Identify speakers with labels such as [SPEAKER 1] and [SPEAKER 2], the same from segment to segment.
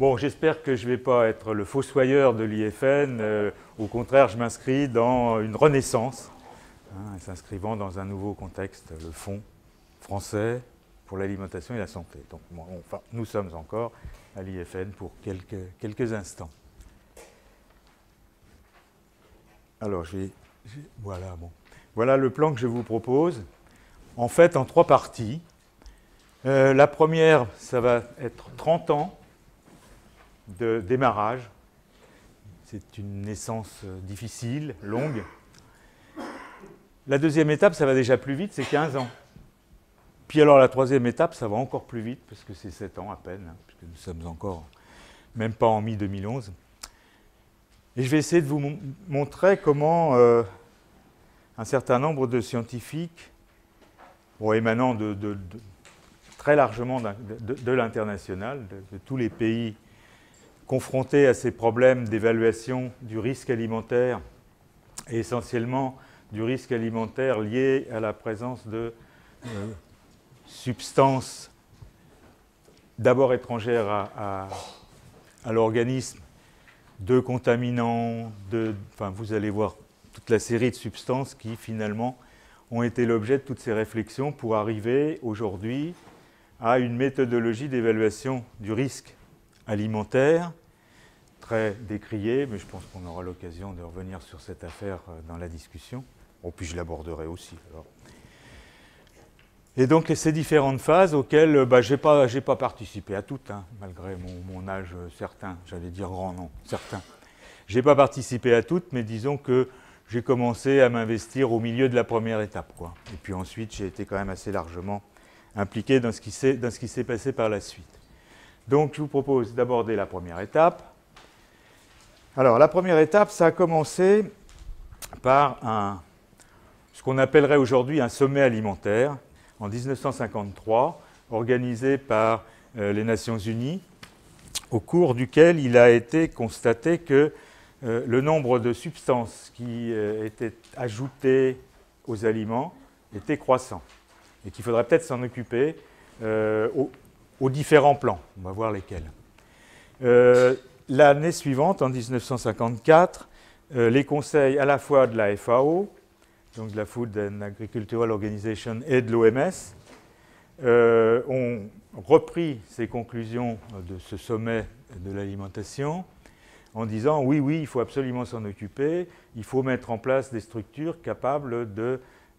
[SPEAKER 1] Bon, j'espère que je ne vais pas être le fossoyeur de l'IFN. Au contraire, je m'inscris dans une renaissance, s'inscrivant dans un nouveau contexte, le Fonds français pour l'alimentation et la santé. Donc, nous sommes encore à l'IFN pour quelques instants. Alors, voilà le plan que je vous propose, en fait en 3 parties. La première, ça va être 30 ans de démarrage. C'est une naissance difficile, longue. La deuxième étape, ça va déjà plus vite, c'est 15 ans. Puis alors la troisième étape, ça va encore plus vite, parce que c'est 7 ans à peine, puisque nous sommes encore même pas en mi-2011. Et je vais essayer de vous montrer comment un certain nombre de scientifiques, émanant très largement de l'international, de tous les pays confrontés à ces problèmes d'évaluation du risque alimentaire, et essentiellement du risque alimentaire lié à la présence de substances d'abord étrangères à l'organisme, de contaminants, vous allez voir toute la série de substances qui finalement ont été l'objet de toutes ces réflexions pour arriver aujourd'hui à une méthodologie d'évaluation du risque alimentaire très décriée, mais je pense qu'on aura l'occasion de revenir sur cette affaire dans la discussion. Puis je l'aborderai aussi. Alors. Et donc ces différentes phases auxquelles je n'ai pas participé à toutes, malgré mon âge certain, j'allais dire grand, non, certain. Je n'ai pas participé à toutes, mais disons que j'ai commencé à m'investir au milieu de la première étape, quoi. Et puis ensuite, j'ai été quand même assez largement impliqué dans ce qui s'est passé par la suite. Donc je vous propose d'aborder la première étape. Alors la première étape, ça a commencé par ce qu'on appellerait aujourd'hui un sommet alimentaire, en 1953, organisé par les Nations Unies, au cours duquel il a été constaté que le nombre de substances qui étaient ajoutées aux aliments était croissant et qu'il faudrait peut-être s'en occuper aux différents plans. On va voir lesquels. L'année suivante, en 1954, les conseils à la fois de la FAO, donc de la Food and Agricultural Organization, et de l'OMS, ont repris ces conclusions de ce sommet de l'alimentation en disant oui, il faut absolument s'en occuper, il faut mettre en place des structures capables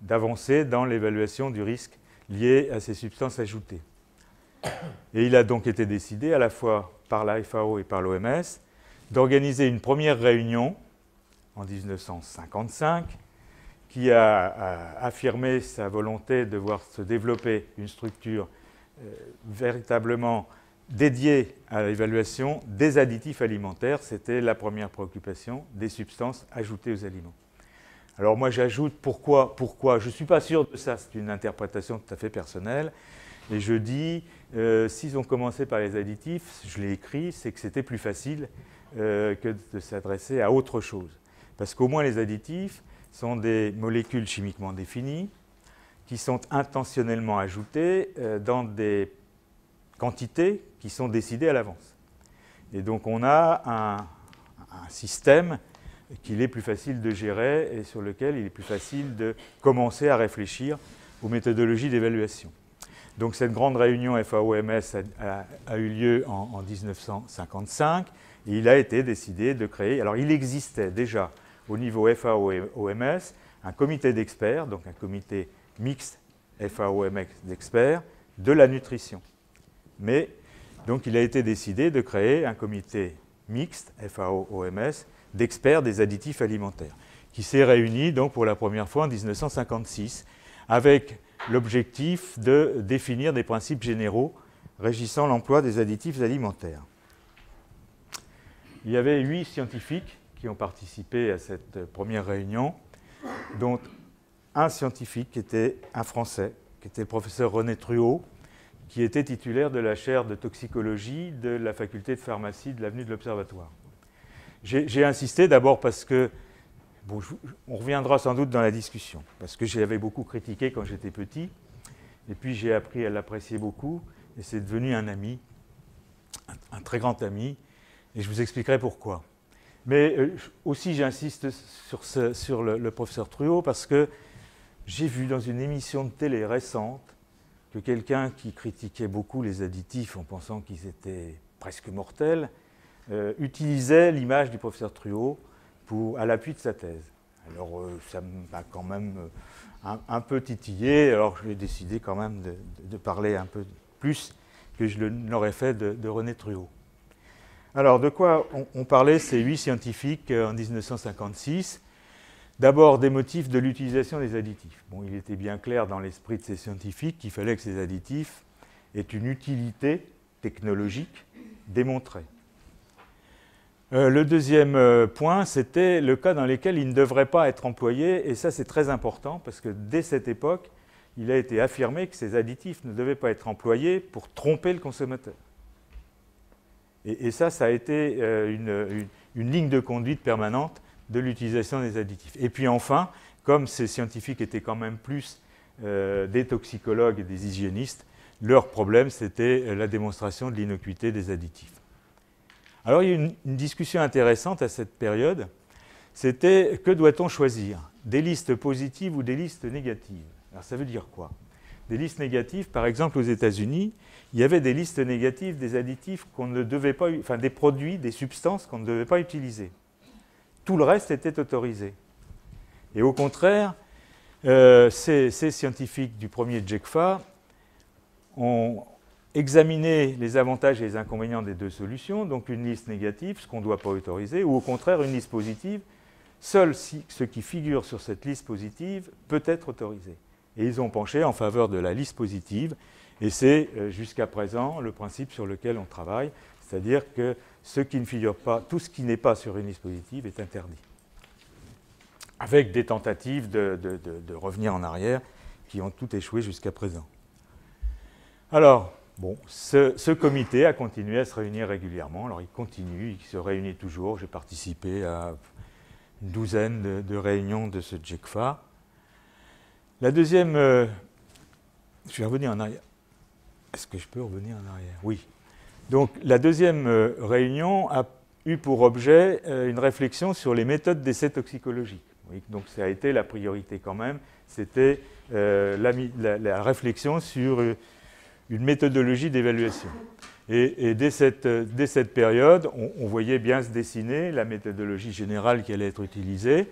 [SPEAKER 1] d'avancer dans l'évaluation du risque lié à ces substances ajoutées. Et il a donc été décidé, à la fois par la FAO et par l'OMS, d'organiser une première réunion en 1955 qui a affirmé sa volonté de voir se développer une structure véritablement dédiée à l'évaluation des additifs alimentaires. C'était la première préoccupation des substances ajoutées aux aliments. Alors moi j'ajoute pourquoi je ne suis pas sûr de ça, c'est une interprétation tout à fait personnelle, et je dis s'ils ont commencé par les additifs, je l'ai écrit, c'est que c'était plus facile que de s'adresser à autre chose. Parce qu'au moins les additifs sont des molécules chimiquement définies qui sont intentionnellement ajoutées dans des quantités qui sont décidées à l'avance. Et donc on a un système qu'il est plus facile de gérer et sur lequel il est plus facile de commencer à réfléchir aux méthodologies d'évaluation. Donc cette grande réunion FAO-OMS a eu lieu en 1955 et il a été décidé de créer, alors il existait déjà au niveau FAO et OMS, un comité d'experts, donc un comité mixte FAO-OMS d'experts de la nutrition. Mais donc il a été décidé de créer un comité mixte FAO-OMS d'experts des additifs alimentaires, qui s'est réuni donc pour la première fois en 1956, avec l'objectif de définir des principes généraux régissant l'emploi des additifs alimentaires. Il y avait 8 scientifiques qui ont participé à cette première réunion, dont un scientifique qui était un Français, qui était le professeur René Truot, qui était titulaire de la chaire de toxicologie de la faculté de pharmacie de l'avenue de l'Observatoire. J'ai insisté d'abord parce que, on reviendra sans doute dans la discussion, parce que j'avais beaucoup critiqué quand j'étais petit, et puis j'ai appris à l'apprécier beaucoup, et c'est devenu un ami un très grand ami, et je vous expliquerai pourquoi. Mais aussi j'insiste sur le professeur Truot parce que j'ai vu dans une émission de télé récente que quelqu'un qui critiquait beaucoup les additifs en pensant qu'ils étaient presque mortels utilisait l'image du professeur Truot à l'appui de sa thèse. Alors ça m'a quand même un peu titillé, alors j'ai décidé quand même de parler un peu plus que je l'aurais fait de René Truot. Alors, de quoi on parlait ces 8 scientifiques en 1956 ? D'abord, des motifs de l'utilisation des additifs. Bon, il était bien clair dans l'esprit de ces scientifiques qu'il fallait que ces additifs aient une utilité technologique démontrée. Le deuxième point, c'était le cas dans lesquels ils ne devraient pas être employés, et ça c'est très important parce que dès cette époque, il a été affirmé que ces additifs ne devaient pas être employés pour tromper le consommateur. Et ça a été une ligne de conduite permanente de l'utilisation des additifs. Et puis enfin, comme ces scientifiques étaient quand même plus des toxicologues et des hygiénistes, leur problème c'était la démonstration de l'innocuité des additifs. Alors il y a une discussion intéressante à cette période, c'était que doit-on choisir ? Des listes positives ou des listes négatives ? Alors ça veut dire quoi ? Des listes négatives, par exemple aux États-Unis, il y avait des listes négatives des additifs qu'on ne devait pas, enfin des produits, des substances qu'on ne devait pas utiliser. Tout le reste était autorisé. Et au contraire, ces scientifiques du premier JECFA ont examiné les avantages et les inconvénients des deux solutions, donc une liste négative, ce qu'on ne doit pas autoriser, ou au contraire une liste positive, seul ce qui figure sur cette liste positive peut être autorisé. Et ils ont penché en faveur de la liste positive, et c'est jusqu'à présent le principe sur lequel on travaille, c'est-à-dire que ce qui ne figure pas, tout ce qui n'est pas sur une liste positive est interdit. Avec des tentatives de revenir en arrière qui ont toutes échoué jusqu'à présent. Alors, bon, ce comité a continué à se réunir régulièrement, alors il continue, il se réunit toujours, j'ai participé à une douzaine de réunions de ce JECFA. La deuxième, je vais revenir en arrière. Est-ce que je peux revenir en arrière ? Oui. Donc la deuxième réunion a eu pour objet une réflexion sur les méthodes d'essai toxicologiques. Oui, donc ça a été la priorité quand même, c'était la réflexion sur une méthodologie d'évaluation. Et dès cette période, on voyait bien se dessiner la méthodologie générale qui allait être utilisée.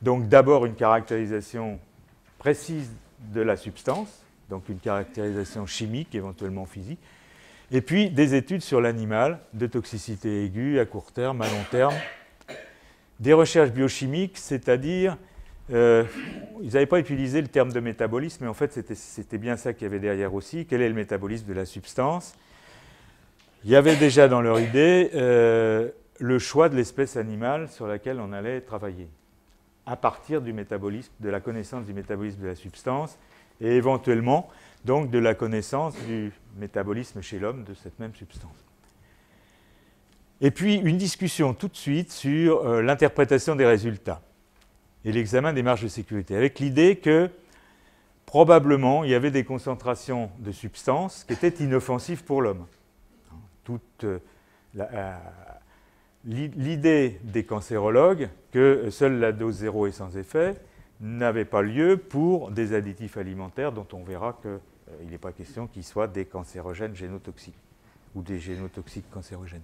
[SPEAKER 1] Donc d'abord une caractérisation précise de la substance, donc une caractérisation chimique, éventuellement physique, et puis des études sur l'animal, de toxicité aiguë, à court terme, à long terme, des recherches biochimiques, c'est-à-dire, ils n'avaient pas utilisé le terme de métabolisme, mais en fait c'était bien ça qu'il y avait derrière aussi, quel est le métabolisme de la substance. Il y avait déjà dans leur idée le choix de l'espèce animale sur laquelle on allait travailler, à partir du métabolisme, de la connaissance du métabolisme de la substance, et éventuellement donc de la connaissance du métabolisme chez l'homme de cette même substance. Et puis une discussion tout de suite sur l'interprétation des résultats et l'examen des marges de sécurité, avec l'idée que probablement il y avait des concentrations de substances qui étaient inoffensives pour l'homme. L'idée des cancérologues que seule la dose zéro est sans effet n'avait pas lieu pour des additifs alimentaires dont on verra qu'il n'est pas question qu'ils soient des cancérogènes génotoxiques ou des génotoxiques cancérogènes.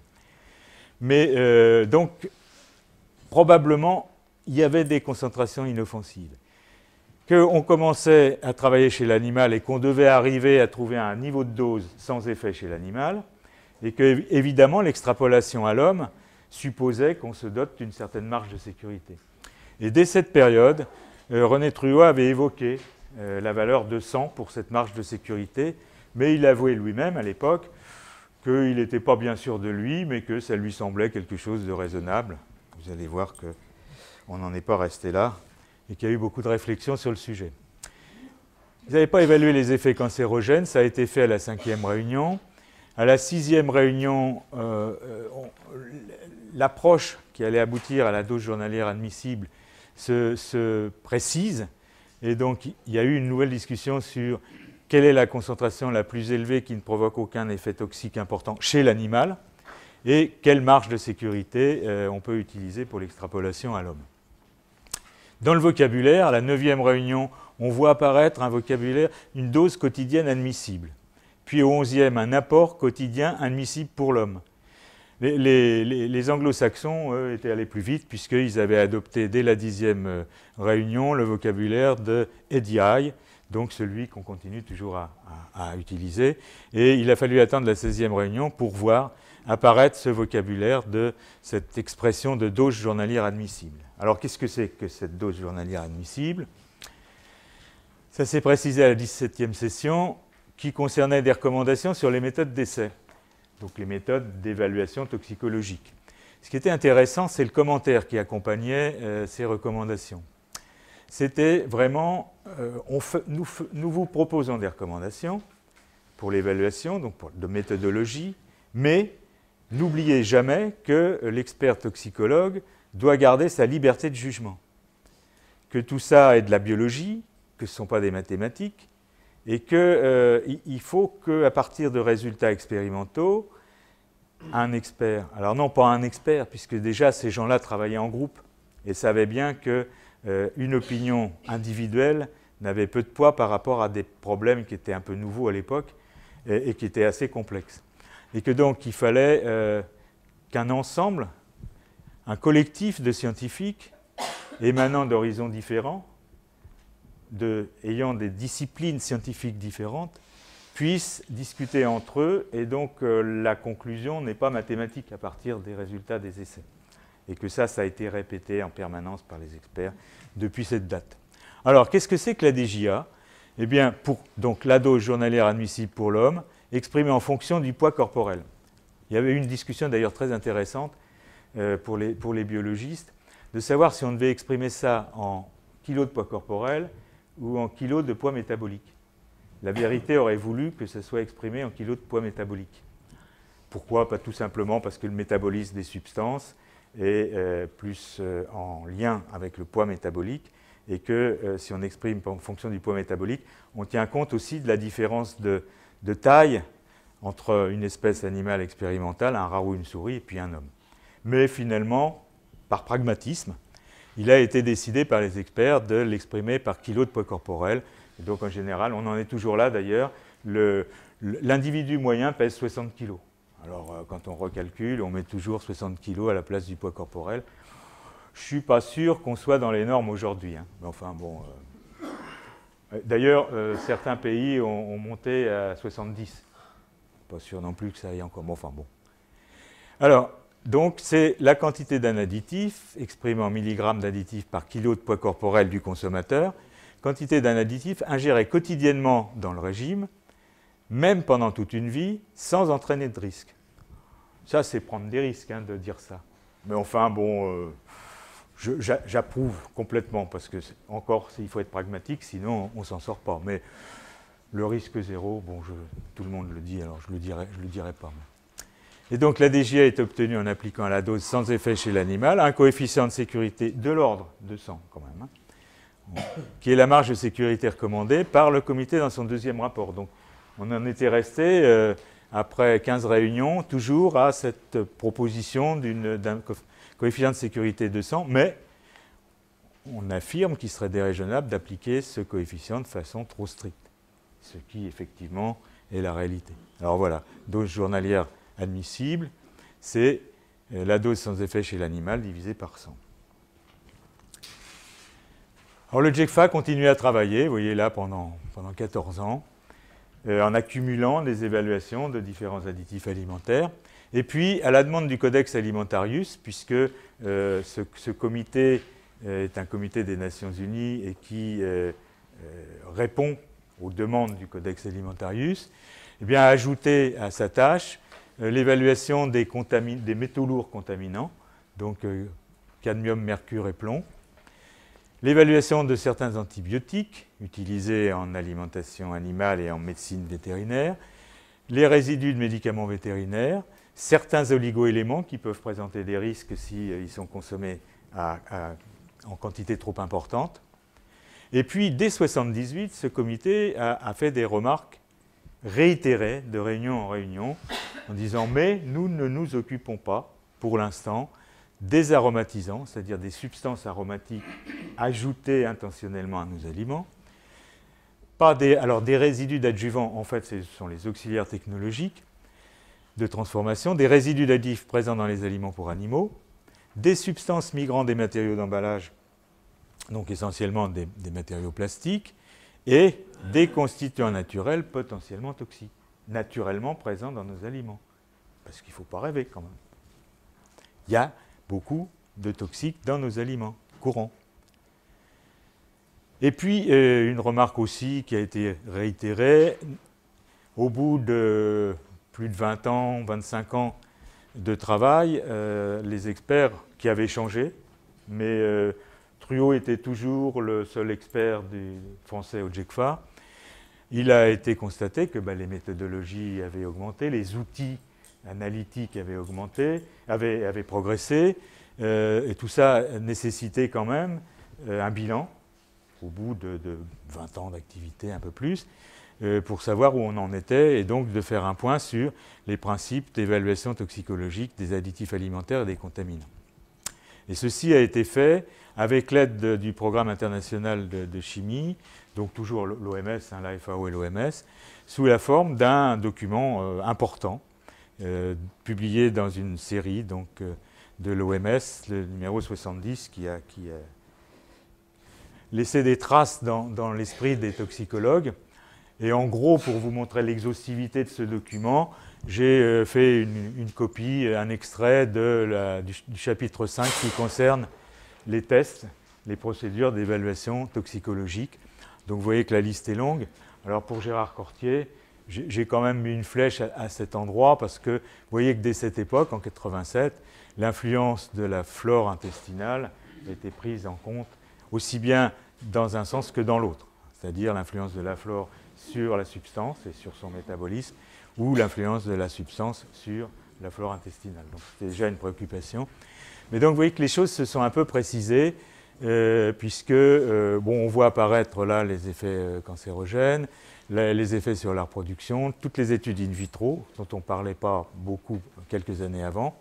[SPEAKER 1] Mais donc, probablement, il y avait des concentrations inoffensives. Qu'on commençait à travailler chez l'animal et qu'on devait arriver à trouver un niveau de dose sans effet chez l'animal, et que, évidemment, l'extrapolation à l'homme supposait qu'on se dote d'une certaine marge de sécurité. Et dès cette période, René Truot avait évoqué la valeur de 100 pour cette marge de sécurité, mais il avouait lui-même à l'époque qu'il n'était pas bien sûr de lui, mais que ça lui semblait quelque chose de raisonnable. Vous allez voir qu'on n'en est pas resté là, et qu'il y a eu beaucoup de réflexions sur le sujet. Ils n'avaient pas évalué les effets cancérogènes, ça a été fait à la 5e réunion. À la 6e réunion, l'approche qui allait aboutir à la dose journalière admissible se précise, et donc il y a eu une nouvelle discussion sur quelle est la concentration la plus élevée qui ne provoque aucun effet toxique important chez l'animal, et quelle marge de sécurité on peut utiliser pour l'extrapolation à l'homme. Dans le vocabulaire, à la 9e réunion, on voit apparaître un vocabulaire, une dose quotidienne admissible. Puis au 11e, un apport quotidien admissible pour l'homme. Les anglo-saxons, eux, étaient allés plus vite puisqu'ils avaient adopté dès la 10e réunion le vocabulaire de EDI, donc celui qu'on continue toujours à utiliser. Et il a fallu attendre la 16e réunion pour voir apparaître ce vocabulaire de cette expression de dose journalière admissible. Alors qu'est-ce que c'est que cette dose journalière admissible? Ça s'est précisé à la 17e session, qui concernait des recommandations sur les méthodes d'essai, donc les méthodes d'évaluation toxicologique. Ce qui était intéressant, c'est le commentaire qui accompagnait ces recommandations. C'était vraiment, nous vous proposons des recommandations pour l'évaluation, donc de méthodologie, mais n'oubliez jamais que l'expert toxicologue doit garder sa liberté de jugement, que tout ça est de la biologie, que ce ne sont pas des mathématiques, et qu'il faut qu'à partir de résultats expérimentaux, un expert, alors non pas un expert, puisque déjà ces gens-là travaillaient en groupe et savaient bien qu'une opinion individuelle n'avait peu de poids par rapport à des problèmes qui étaient un peu nouveaux à l'époque et qui étaient assez complexes. Et que donc il fallait qu'un ensemble, un collectif de scientifiques émanant d'horizons différents, ayant des disciplines scientifiques différentes, puissent discuter entre eux, et donc la conclusion n'est pas mathématique à partir des résultats des essais. Et que ça a été répété en permanence par les experts depuis cette date. Alors, qu'est-ce que c'est que la DJA? Eh bien, donc la dose journalière admissible pour l'homme, exprimée en fonction du poids corporel. Il y avait eu une discussion d'ailleurs très intéressante pour les biologistes, de savoir si on devait exprimer ça en kilos de poids corporel ou en kilos de poids métabolique. La vérité aurait voulu que ça soit exprimé en kilos de poids métabolique. Pourquoi? Pas tout simplement parce que le métabolisme des substances est plus en lien avec le poids métabolique, et que si on exprime en fonction du poids métabolique, on tient compte aussi de la différence de taille entre une espèce animale expérimentale, un rat ou une souris, et puis un homme. Mais finalement, par pragmatisme, il a été décidé par les experts de l'exprimer par kilo de poids corporel. Et donc en général, on en est toujours là d'ailleurs, l'individu moyen pèse 60 kg. Alors quand on recalcule, on met toujours 60 kg à la place du poids corporel. Je ne suis pas sûr qu'on soit dans les normes aujourd'hui. Hein. Mais enfin bon. D'ailleurs, certains pays ont monté à 70. Pas sûr non plus que ça aille encore. Bon, enfin bon. Alors, donc, c'est la quantité d'un additif, exprimée en milligrammes d'additif par kilo de poids corporel du consommateur, quantité d'un additif ingéré quotidiennement dans le régime, même pendant toute une vie, sans entraîner de risque. Ça, c'est prendre des risques hein, de dire ça. Mais enfin, bon, j'approuve complètement, parce que, encore, il faut être pragmatique, sinon on ne s'en sort pas. Mais le risque zéro, bon, tout le monde le dit, alors je ne le dirai pas. Et donc la DJA est obtenue en appliquant la dose sans effet chez l'animal, un coefficient de sécurité de l'ordre de 100 quand même, hein, qui est la marge de sécurité recommandée par le comité dans son deuxième rapport. Donc on en était resté, après 15 réunions, toujours à cette proposition d'un coefficient de sécurité de 100, mais on affirme qu'il serait déraisonnable d'appliquer ce coefficient de façon trop stricte, ce qui effectivement est la réalité. Alors voilà, dose journalière admissible, c'est la dose sans effet chez l'animal divisée par 100. Alors le JECFA continue à travailler, vous voyez là, pendant 14 ans, en accumulant des évaluations de différents additifs alimentaires. Et puis, à la demande du Codex Alimentarius, puisque ce comité est un comité des Nations Unies et qui répond aux demandes du Codex Alimentarius, eh bien, a ajouté à sa tâche l'évaluation des métaux lourds contaminants, donc cadmium, mercure et plomb, l'évaluation de certains antibiotiques utilisés en alimentation animale et en médecine vétérinaire, les résidus de médicaments vétérinaires, certains oligoéléments qui peuvent présenter des risques s'ils sont consommés en quantité trop importante, Et puis, dès 1978, ce comité a fait des remarques réitérées de réunion en réunion en disant « mais nous ne nous occupons pas, pour l'instant, des aromatisants, c'est-à-dire des substances aromatiques ajoutées intentionnellement à nos aliments. Alors des résidus d'adjuvants, en fait, ce sont les auxiliaires technologiques de transformation, des résidus d'additifs présents dans les aliments pour animaux, des substances migrant des matériaux d'emballage, donc essentiellement des matériaux plastiques, et des constituants naturels potentiellement toxiques, naturellement présents dans nos aliments. Parce qu'il ne faut pas rêver quand même. Il y a beaucoup de toxiques dans nos aliments courants. Et puis, une remarque aussi qui a été réitérée, au bout de plus de 20 ans, 25 ans de travail, les experts qui avaient changé, mais Truot était toujours le seul expert des Français au GECFA, il a été constaté que les méthodologies avaient augmenté, les outils analytiques avaient augmenté, avaient progressé, et tout ça nécessitait quand même un bilan, au bout de 20 ans d'activité, un peu plus, pour savoir où on en était, et donc de faire un point sur les principes d'évaluation toxicologique des additifs alimentaires et des contaminants. Et ceci a été fait avec l'aide du programme international de chimie, donc toujours l'OMS, la FAO et l'OMS, sous la forme d'un document important, publié dans une série donc, de l'OMS, le numéro 70, qui a laissé des traces dans l'esprit des toxicologues. Et en gros, pour vous montrer l'exhaustivité de ce document, j'ai fait une copie, un extrait du chapitre 5 qui concerne les tests, les procédures d'évaluation toxicologique. Donc vous voyez que la liste est longue. Alors pour Gérard Cortier, j'ai quand même mis une flèche à cet endroit parce que vous voyez que dès cette époque, en 87, l'influence de la flore intestinale a été prise en compte aussi bien dans un sens que dans l'autre, c'est-à-dire l'influence de la flore sur la substance et sur son métabolisme, ou l'influence de la substance sur la flore intestinale. Donc c'était déjà une préoccupation. Mais donc vous voyez que les choses se sont un peu précisées, puisque on voit apparaître là les effets cancérogènes, les effets sur la reproduction, toutes les études in vitro, dont on ne parlait pas beaucoup quelques années avant,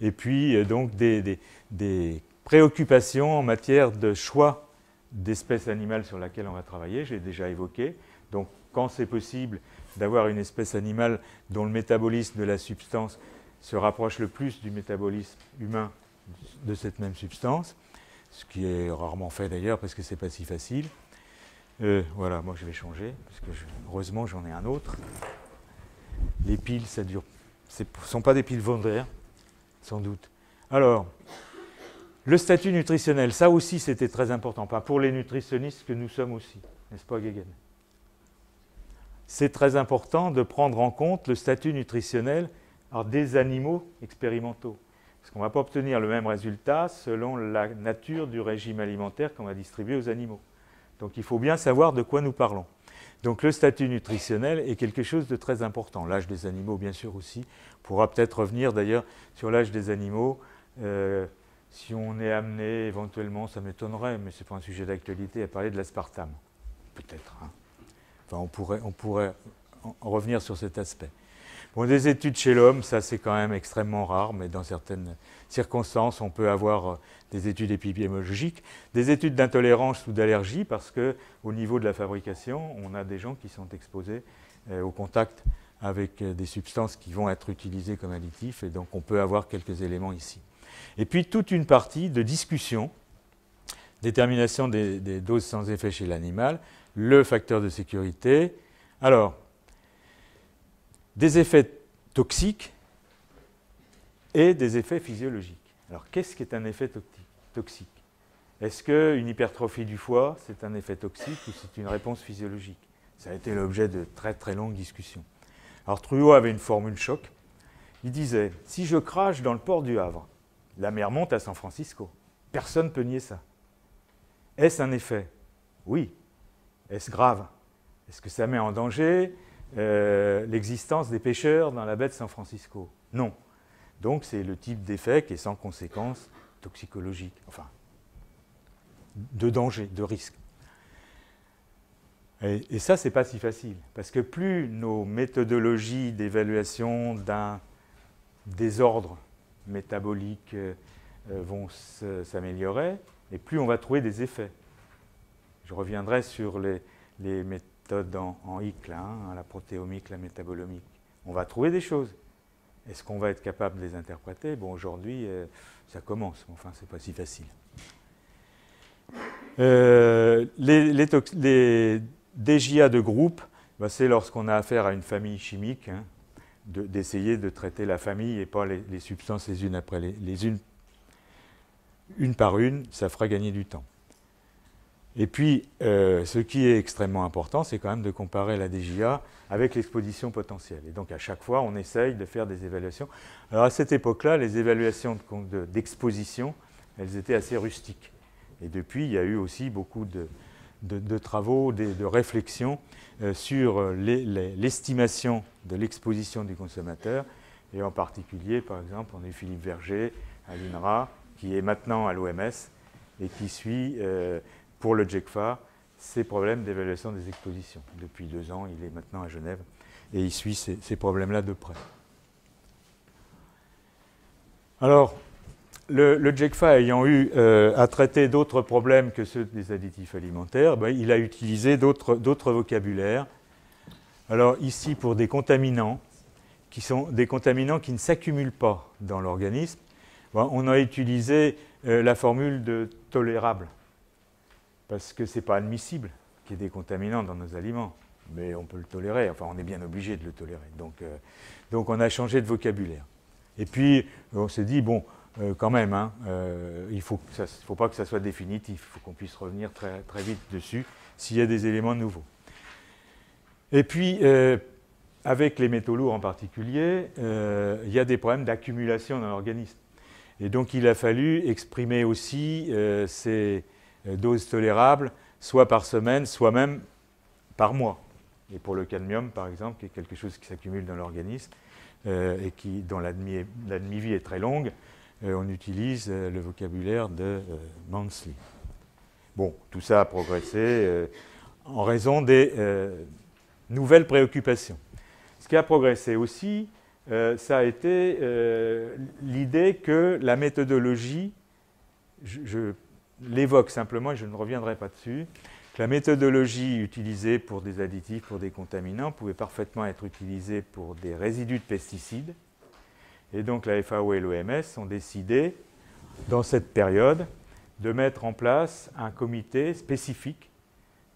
[SPEAKER 1] et puis donc des préoccupations en matière de choix d'espèces animales sur laquelle on va travailler, j'ai déjà évoqué. Donc quand c'est possible d'avoir une espèce animale dont le métabolisme de la substance se rapproche le plus du métabolisme humain de cette même substance, ce qui est rarement fait d'ailleurs parce que ce n'est pas si facile. Voilà, moi je vais changer, parce que heureusement j'en ai un autre. Les piles, ça dure. Ce ne sont pas des piles Vondraire, sans doute. Alors, le statut nutritionnel, ça aussi c'était très important, pas pour les nutritionnistes que nous sommes aussi, n'est-ce pas Guéguen? C'est très important de prendre en compte le statut nutritionnel des animaux expérimentaux. Parce qu'on ne va pas obtenir le même résultat selon la nature du régime alimentaire qu'on va distribuer aux animaux. Donc il faut bien savoir de quoi nous parlons. Donc le statut nutritionnel est quelque chose de très important. L'âge des animaux, bien sûr aussi. On pourra peut-être revenir d'ailleurs sur l'âge des animaux. Si on est amené éventuellement, ça m'étonnerait, mais ce n'est pas un sujet d'actualité, à parler de l'aspartame. Peut-être. Hein. Enfin, on pourrait en revenir sur cet aspect. Bon, des études chez l'homme, ça c'est quand même extrêmement rare, mais dans certaines circonstances, on peut avoir des études épidémiologiques, des études d'intolérance ou d'allergie, parce qu'au niveau de la fabrication, on a des gens qui sont exposés au contact avec des substances qui vont être utilisées comme additifs, et donc on peut avoir quelques éléments ici. Et puis toute une partie de discussion, détermination des doses sans effet chez l'animal, le facteur de sécurité. Alors, des effets toxiques et des effets physiologiques. Alors, qu'est-ce qui est un effet toxique? Est-ce qu'une hypertrophie du foie, c'est un effet toxique ou c'est une réponse physiologique? Ça a été l'objet de très très longues discussions. Alors, Truot avait une formule choc. Il disait, si je crache dans le port du Havre, la mer monte à San Francisco. Personne ne peut nier ça. Est-ce un effet? Oui. Est-ce grave? Est-ce que ça met en danger l'existence des pêcheurs dans la baie de San Francisco? Non. Donc c'est le type d'effet qui est sans conséquence toxicologique, enfin, de danger, de risque. Et ça, ce n'est pas si facile, parce que plus nos méthodologies d'évaluation d'un désordre métabolique vont s'améliorer, et plus on va trouver des effets. Je reviendrai sur les méthodes en HIC, là, hein, la protéomique, la métabolomique. On va trouver des choses. Est-ce qu'on va être capable de les interpréter? Bon, aujourd'hui, ça commence, mais enfin, ce n'est pas si facile. Les DJA de groupe, ben, c'est lorsqu'on a affaire à une famille chimique, hein, d'essayer de traiter la famille et pas les substances les unes après les unes, une par une, ça fera gagner du temps. Et puis, ce qui est extrêmement important, c'est quand même de comparer la DJA avec l'exposition potentielle. Et donc, à chaque fois, on essaye de faire des évaluations. Alors, à cette époque-là, les évaluations d'exposition, elles étaient assez rustiques. Et depuis, il y a eu aussi beaucoup de travaux, de réflexions sur l'estimation de l'exposition du consommateur. Et en particulier, par exemple, on a eu Philippe Verger à l'INRA, qui est maintenant à l'OMS, et qui suit, pour le GECFA, ces problèmes d'évaluation des expositions. Depuis 2 ans, il est maintenant à Genève, et il suit ces problèmes-là de près. Alors, le GECFA ayant eu à traiter d'autres problèmes que ceux des additifs alimentaires, ben, il a utilisé d'autres vocabulaires. Alors ici, pour des contaminants, qui sont des contaminants qui ne s'accumulent pas dans l'organisme, ben, on a utilisé la formule de tolérable, parce que ce n'est pas admissible qu'il y ait des contaminants dans nos aliments, mais on peut le tolérer, enfin on est bien obligé de le tolérer. Donc on a changé de vocabulaire. Et puis on s'est dit, bon, quand même, hein, il ne faut pas que ça soit définitif, il faut qu'on puisse revenir très, très vite dessus s'il y a des éléments nouveaux. Et puis, avec les métaux lourds en particulier, il y a des problèmes d'accumulation dans l'organisme. Et donc il a fallu exprimer aussi ces doses tolérables, soit par semaine, soit même par mois. Et pour le cadmium, par exemple, qui est quelque chose qui s'accumule dans l'organisme et dont la demi-vie est très longue, on utilise le vocabulaire de Mansley. Bon, tout ça a progressé en raison des nouvelles préoccupations. Ce qui a progressé aussi, ça a été l'idée que la méthodologie, je l'évoque simplement et je ne reviendrai pas dessus, que la méthodologie utilisée pour des additifs, pour des contaminants, pouvait parfaitement être utilisée pour des résidus de pesticides. Et donc la FAO et l'OMS ont décidé, dans cette période, de mettre en place un comité spécifique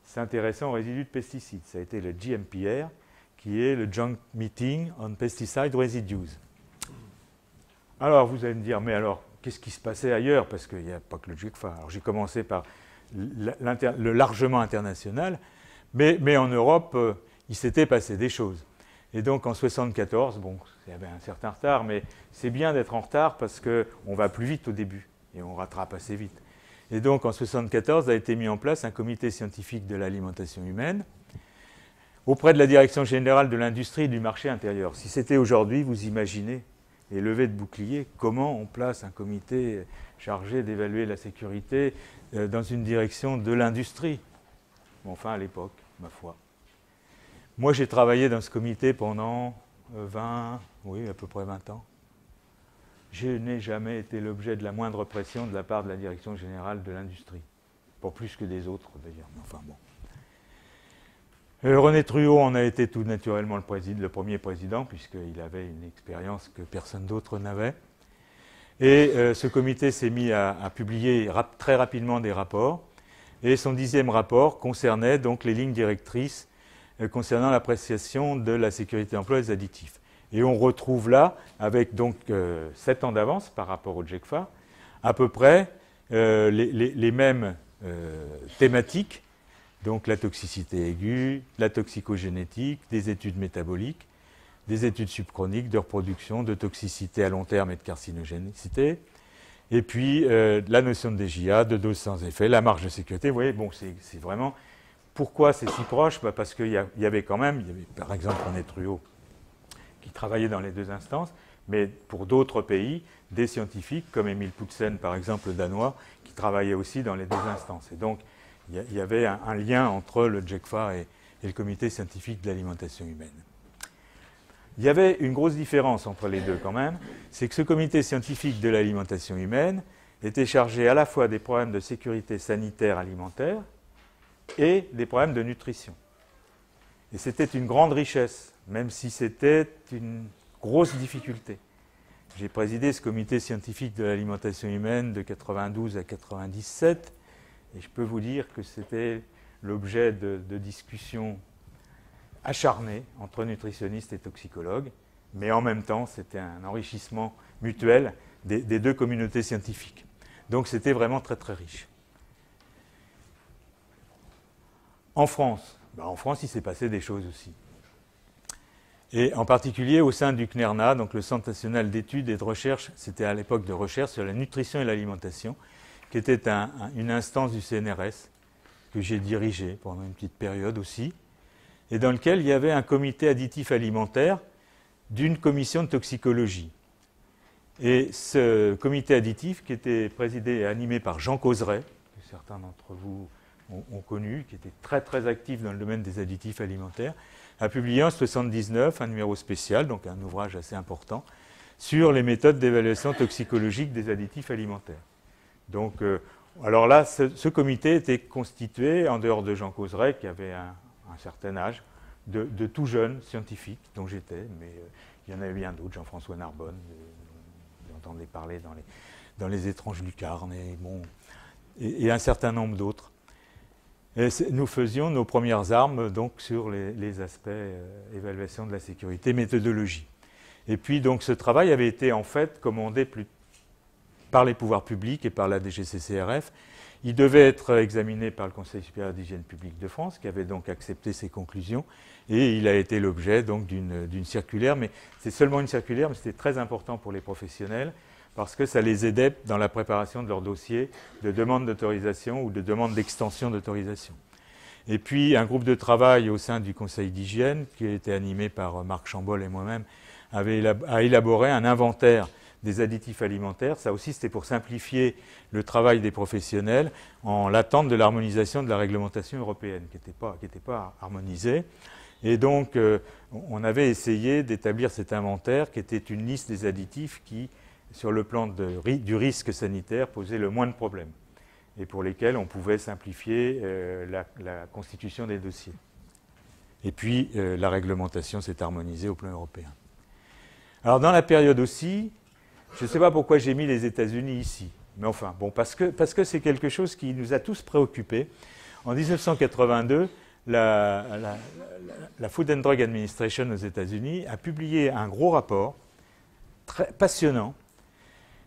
[SPEAKER 1] s'intéressant aux résidus de pesticides. Ça a été le GMPR, qui est le Joint Meeting on Pesticide Residues. Alors vous allez me dire, mais alors, qu'est-ce qui se passait ailleurs? Parce qu'il n'y a pas que le GECFA. Alors j'ai commencé par le largement international, mais en Europe, il s'était passé des choses. Et donc en 1974, bon, il y avait un certain retard, mais c'est bien d'être en retard parce qu'on va plus vite au début et on rattrape assez vite. Et donc en 1974 a été mis en place un comité scientifique de l'alimentation humaine auprès de la Direction générale de l'industrie et du marché intérieur. Si c'était aujourd'hui, vous imaginez, les levées de boucliers, comment on place un comité chargé d'évaluer la sécurité dans une direction de l'industrie? Bon, enfin, à l'époque, ma foi. Moi, j'ai travaillé dans ce comité pendant à peu près 20 ans. Je n'ai jamais été l'objet de la moindre pression de la part de la Direction générale de l'industrie. Pas plus que des autres, d'ailleurs, mais enfin bon. René Truot en a été tout naturellement le premier président, puisqu'il avait une expérience que personne d'autre n'avait. Et ce comité s'est mis à publier très rapidement des rapports. Et son 10e rapport concernait donc les lignes directrices concernant l'appréciation de la sécurité d'emploi des additifs. Et on retrouve là, avec donc 7 ans d'avance par rapport au GECFA, à peu près les mêmes thématiques, donc la toxicité aiguë, la toxicogénétique, des études métaboliques, des études subchroniques de reproduction, de toxicité à long terme et de carcinogénicité, et puis la notion de DJA, de dose sans effet, la marge de sécurité. Vous voyez, bon, c'est vraiment... Pourquoi c'est si proche? Parce qu'il y avait quand même, par exemple René Truot, qui travaillait dans les 2 instances, mais pour d'autres pays, des scientifiques, comme Emil Poutsen, par exemple, le danois, qui travaillaient aussi dans les 2 instances. Et donc, Il y avait un lien entre le JECFA et le comité scientifique de l'alimentation humaine. Il y avait une grosse différence entre les deux quand même, c'est que ce comité scientifique de l'alimentation humaine était chargé à la fois des problèmes de sécurité sanitaire alimentaire et des problèmes de nutrition. Et c'était une grande richesse, même si c'était une grosse difficulté. J'ai présidé ce comité scientifique de l'alimentation humaine de 92 à 97, et je peux vous dire que c'était l'objet de discussions acharnées entre nutritionnistes et toxicologues, mais en même temps, c'était un enrichissement mutuel des deux communautés scientifiques. Donc c'était vraiment très très riche. En France, il s'est passé des choses aussi. Et en particulier au sein du CNERNA, donc le Centre national d'études et de recherche, c'était à l'époque de recherche sur la nutrition et l'alimentation, qui était une instance du CNRS que j'ai dirigée pendant une petite période aussi, et dans lequel il y avait un comité additif alimentaire d'une commission de toxicologie. Et ce comité additif, qui était présidé et animé par Jean Causeret, que certains d'entre vous ont connu, qui était très très actif dans le domaine des additifs alimentaires, a publié en 1979 un numéro spécial, donc un ouvrage assez important, sur les méthodes d'évaluation toxicologique des additifs alimentaires. Donc, alors là, ce comité était constitué, en dehors de Jean Causeret, qui avait un certain âge, de tout jeunes scientifiques, dont j'étais, mais il y en avait bien d'autres, Jean-François Narbonne, vous entendez parler dans les étranges lucarnes, et un certain nombre d'autres. Et nous faisions nos premières armes donc, sur les aspects évaluation de la sécurité, méthodologie. Et puis donc ce travail avait été en fait commandé par les pouvoirs publics et par la DGCCRF. Il devait être examiné par le Conseil supérieur d'hygiène publique de France, qui avait donc accepté ses conclusions, et il a été l'objet donc d'une circulaire, mais c'est seulement une circulaire, mais c'était très important pour les professionnels, parce que ça les aidait dans la préparation de leur dossier de demande d'autorisation ou de demande d'extension d'autorisation. Et puis, un groupe de travail au sein du Conseil d'hygiène, qui a été animé par Marc Chambol et moi-même, a élaboré un inventaire des additifs alimentaires. Ça aussi, c'était pour simplifier le travail des professionnels en l'attente de l'harmonisation de la réglementation européenne, qui n'était pas harmonisée. Et donc, on avait essayé d'établir cet inventaire, qui était une liste des additifs qui, sur le plan du risque sanitaire, posaient le moins de problèmes et pour lesquels on pouvait simplifier la constitution des dossiers. Et puis, la réglementation s'est harmonisée au plan européen. Alors, dans la période aussi, je ne sais pas pourquoi j'ai mis les États-Unis ici, mais enfin, bon, parce que c'est quelque chose qui nous a tous préoccupés. En 1982, la Food and Drug Administration aux États-Unis a publié un gros rapport très passionnant,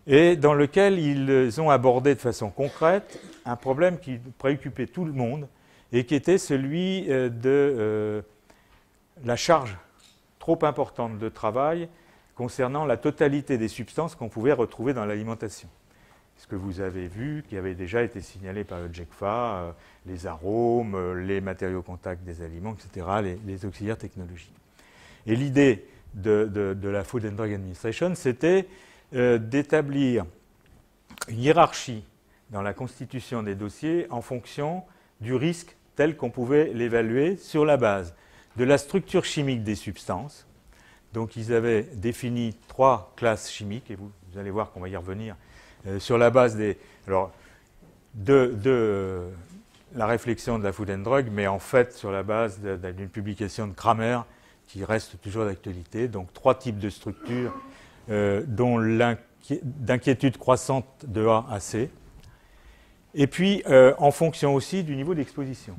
[SPEAKER 1] et dans lequel ils ont abordé de façon concrète un problème qui préoccupait tout le monde et qui était celui de la charge trop importante de travail concernant la totalité des substances qu'on pouvait retrouver dans l'alimentation. Ce que vous avez vu, qui avait déjà été signalé par le JECFA, les arômes, les matériaux contact des aliments, etc., les auxiliaires technologiques. Et l'idée de la Food and Drug Administration, c'était d'établir une hiérarchie dans la constitution des dossiers en fonction du risque tel qu'on pouvait l'évaluer sur la base de la structure chimique des substances. Donc ils avaient défini 3 classes chimiques, et vous allez voir qu'on va y revenir, sur la base de la réflexion de la Food and Drug, mais en fait sur la base d'une publication de Kramer qui reste toujours d'actualité. Donc 3 types de structures dont d'inquiétude croissante de A à C, et puis en fonction aussi du niveau d'exposition.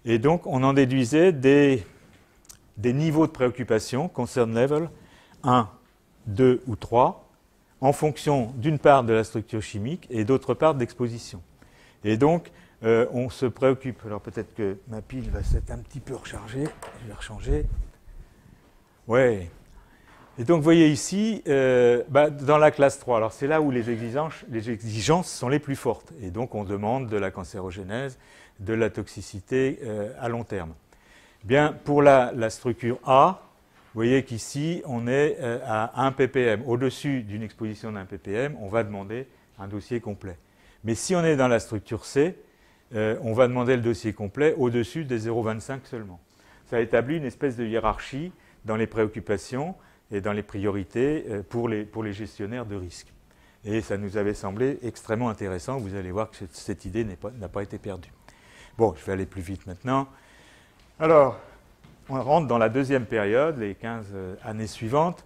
[SPEAKER 1] Et donc on en déduisait des niveaux de préoccupation, concern level, 1, 2 ou 3, en fonction d'une part de la structure chimique et d'autre part d'exposition. Et donc on se préoccupe, alors peut-être que ma pile va s'être un petit peu rechargée, je vais rechanger. Ouais. Et donc, vous voyez ici, dans la classe 3, alors c'est là où les exigences sont les plus fortes. Et donc, on demande de la cancérogénèse, de la toxicité à long terme. Bien, pour la structure A, vous voyez qu'ici, on est à 1 ppm. Au-dessus d'une exposition d'1 ppm, on va demander un dossier complet. Mais si on est dans la structure C, on va demander le dossier complet au-dessus des 0,25 seulement. Ça établit une espèce de hiérarchie dans les préoccupations et dans les priorités pour les gestionnaires de risque. Et ça nous avait semblé extrêmement intéressant. Vous allez voir que cette idée n'a pas été perdue. Bon, je vais aller plus vite maintenant. Alors, on rentre dans la deuxième période, les 15 années suivantes.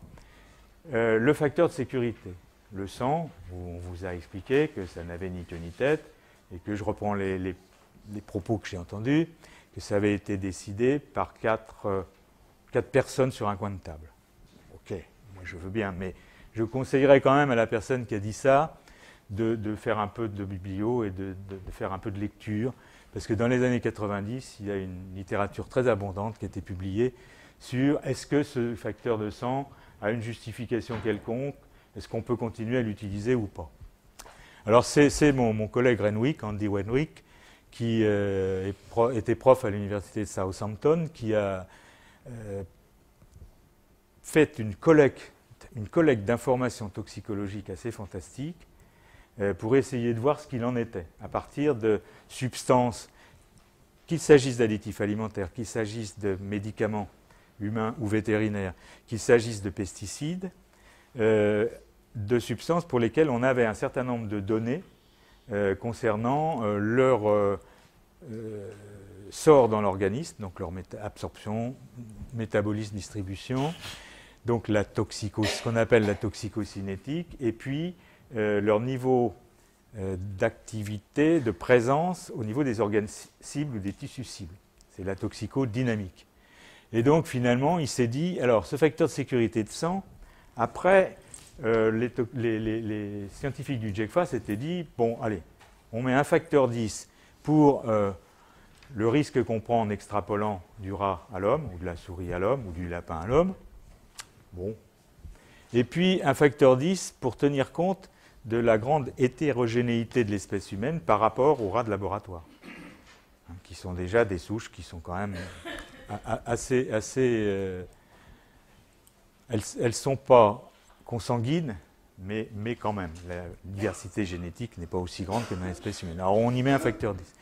[SPEAKER 1] Le facteur de sécurité. Le 100, où on vous a expliqué que ça n'avait ni queue ni tête, et que je reprends les propos que j'ai entendus, que ça avait été décidé par quatre personnes sur un coin de table. Ok, moi je veux bien, mais je conseillerais quand même à la personne qui a dit ça de faire un peu de biblio et de faire un peu de lecture, parce que dans les années 90, il y a une littérature très abondante qui a été publiée sur est-ce que ce facteur de 100 a une justification quelconque, est-ce qu'on peut continuer à l'utiliser ou pas. Alors c'est mon collègue Renwick, Andy Renwick, qui était prof à l'université de Southampton, qui a fait une collecte d'informations toxicologiques assez fantastique pour essayer de voir ce qu'il en était, à partir de substances, qu'il s'agisse d'additifs alimentaires, qu'il s'agisse de médicaments humains ou vétérinaires, qu'il s'agisse de pesticides, de substances pour lesquelles on avait un certain nombre de données concernant leur sort dans l'organisme, donc leur absorption, métabolisme, distribution, donc ce qu'on appelle la toxicocinétique, et puis leur niveau d'activité, de présence au niveau des organes cibles ou des tissus cibles. C'est la toxicodynamique. Et donc finalement, il s'est dit, alors ce facteur de sécurité de 100, après, les scientifiques du JECFA s'étaient dit, bon, allez, on met un facteur 10 pour le risque qu'on prend en extrapolant du rat à l'homme, ou de la souris à l'homme, ou du lapin à l'homme. Bon. Et puis un facteur 10 pour tenir compte de la grande hétérogénéité de l'espèce humaine par rapport aux rats de laboratoire, hein, qui sont déjà des souches qui sont quand même assez elles ne sont pas consanguines, mais quand même, la diversité génétique n'est pas aussi grande que dans l'espèce humaine. Alors on y met un facteur 10.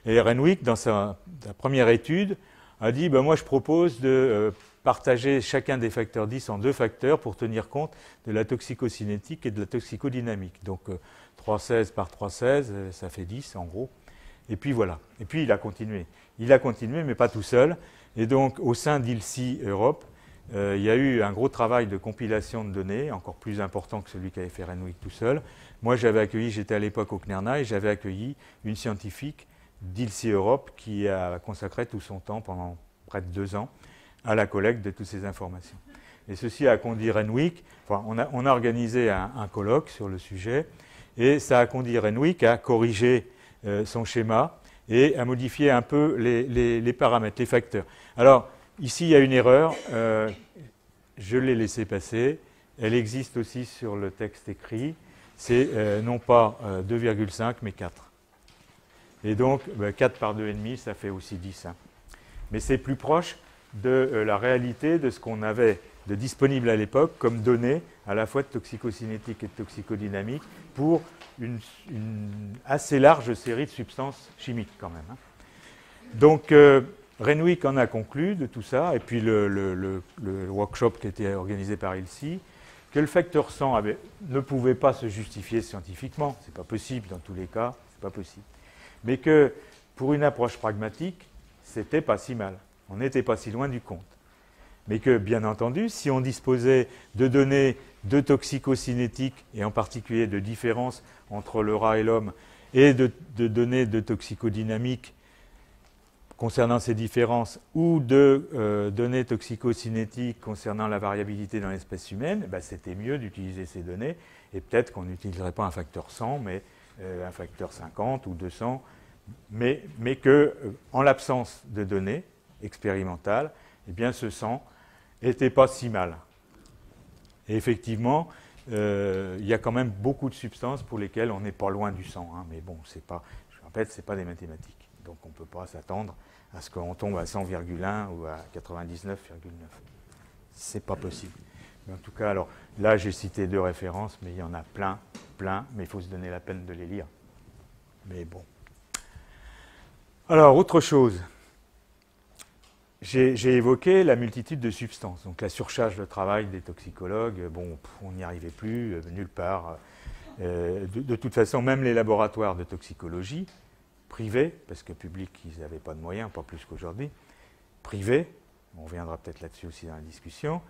[SPEAKER 1] Et Renwick, dans sa première étude, a dit moi je propose de partager chacun des facteurs 10 en 2 facteurs pour tenir compte de la toxicocinétique et de la toxicodynamique. Donc 3,16 par 3,16, ça fait 10 en gros. Et puis voilà. Et puis il a continué. Il a continué, mais pas tout seul. Et donc au sein d'ILSI Europe, il y a eu un gros travail de compilation de données, encore plus important que celui qu'avait fait Renwick tout seul. Moi j'étais à l'époque au CNERNA et j'avais accueilli une scientifique d'ILSI Europe qui a consacré tout son temps pendant près de 2 ans à la collecte de toutes ces informations. Et ceci a conduit Renwick, on a organisé un colloque sur le sujet, et ça a conduit Renwick à corriger son schéma et à modifier un peu les paramètres, les facteurs. Alors, ici, il y a une erreur, je l'ai laissée passer, elle existe aussi sur le texte écrit, c'est non pas 2,5 mais 4. Et donc, 4 par 2,5, ça fait aussi 10. Hein. Mais c'est plus proche de la réalité de ce qu'on avait de disponible à l'époque comme données à la fois de toxicocinétique et de toxicodynamique pour une assez large série de substances chimiques quand même. Hein. Donc, Renwick en a conclu de tout ça, et puis le workshop qui a été organisé par ILSI, que le facteur 100 ne pouvait pas se justifier scientifiquement, c'est pas possible dans tous les cas, c'est pas possible. Mais que pour une approche pragmatique, c'était pas si mal. On n'était pas si loin du compte. Mais que, bien entendu, si on disposait de données de toxicocinétique, et en particulier de différences entre le rat et l'homme, et de données de toxicodynamique concernant ces différences, ou de données toxicocinétiques concernant la variabilité dans l'espèce humaine, c'était mieux d'utiliser ces données, et peut-être qu'on n'utiliserait pas un facteur 100, mais un facteur 50 ou 200, mais que, en l'absence de données expérimentales, eh bien, ce 100 n'était pas si mal. Et effectivement, il y a quand même beaucoup de substances pour lesquelles on n'est pas loin du 100. Hein, mais bon, je répète, ce n'est pas des mathématiques. Donc on ne peut pas s'attendre à ce qu'on tombe à 100,1 ou à 99,9. Ce n'est pas possible. Mais en tout cas, alors là, j'ai cité 2 références, mais il y en a plein, mais il faut se donner la peine de les lire. Mais bon. Alors, autre chose. J'ai évoqué la multitude de substances, donc la surcharge de travail des toxicologues. Bon, on n'y arrivait plus, nulle part. De toute façon, même les laboratoires de toxicologie, privés, parce que publics, ils n'avaient pas de moyens, pas plus qu'aujourd'hui, privés, on reviendra peut-être là-dessus aussi dans la discussion,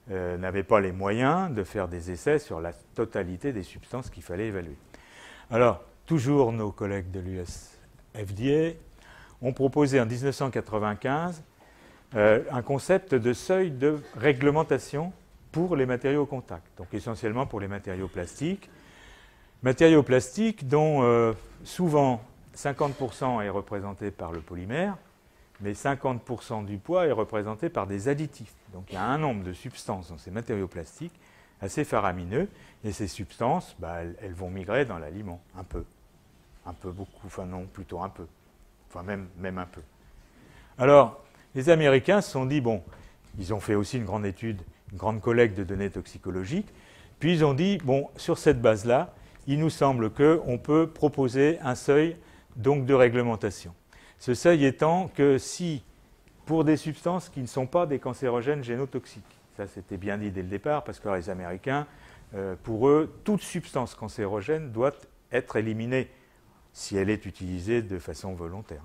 [SPEAKER 1] n'avaient pas les moyens de faire des essais sur la totalité des substances qu'il fallait évaluer. Alors, toujours nos collègues de l'US FDA ont proposé en 1995 un concept de seuil de réglementation pour les matériaux au contact, donc essentiellement pour les matériaux plastiques. Matériaux plastiques dont souvent 50% est représenté par le polymère, mais 50% du poids est représenté par des additifs. Donc il y a un nombre de substances dans ces matériaux plastiques assez faramineux, et ces substances, elles vont migrer dans l'aliment, un peu, beaucoup, enfin non, plutôt un peu, enfin même un peu. Alors, les Américains se sont dit, bon, ils ont fait aussi une grande étude, une grande collecte de données toxicologiques, puis ils ont dit, bon, sur cette base-là, il nous semble qu'on peut proposer un seuil donc, de réglementation. Ce seuil étant que si, pour des substances qui ne sont pas des cancérogènes génotoxiques, ça c'était bien dit dès le départ, parce que les Américains, pour eux, toute substance cancérogène doit être éliminée si elle est utilisée de façon volontaire.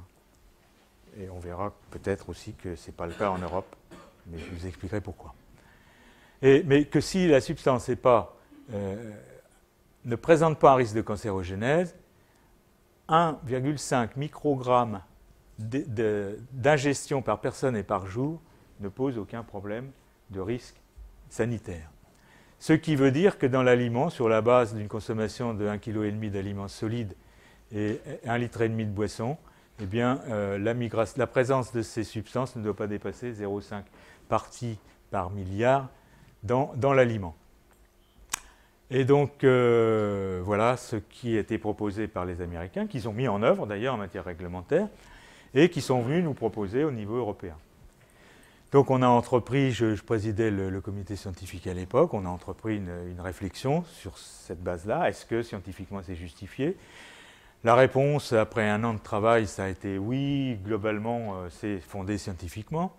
[SPEAKER 1] Et on verra peut-être aussi que ce n'est pas le cas en Europe, mais je vous expliquerai pourquoi. Mais que si la substance ne présente pas un risque de cancérogénèse, 1,5 microgramme d'ingestion par personne et par jour ne pose aucun problème de risque sanitaire. Ce qui veut dire que dans l'aliment, sur la base d'une consommation de 1,5 kg d'aliments solides et 1,5 litre de boisson, eh bien, la présence de ces substances ne doit pas dépasser 0,5 parties par milliard dans l'aliment. Et donc, voilà ce qui a été proposé par les Américains, qu'ils ont mis en œuvre d'ailleurs en matière réglementaire, et qui sont venus nous proposer au niveau européen. Donc on a entrepris, je présidais le comité scientifique à l'époque, on a entrepris une réflexion sur cette base-là. Est-ce que scientifiquement c'est justifié ? La réponse, après un an de travail, ça a été oui, globalement, c'est fondé scientifiquement.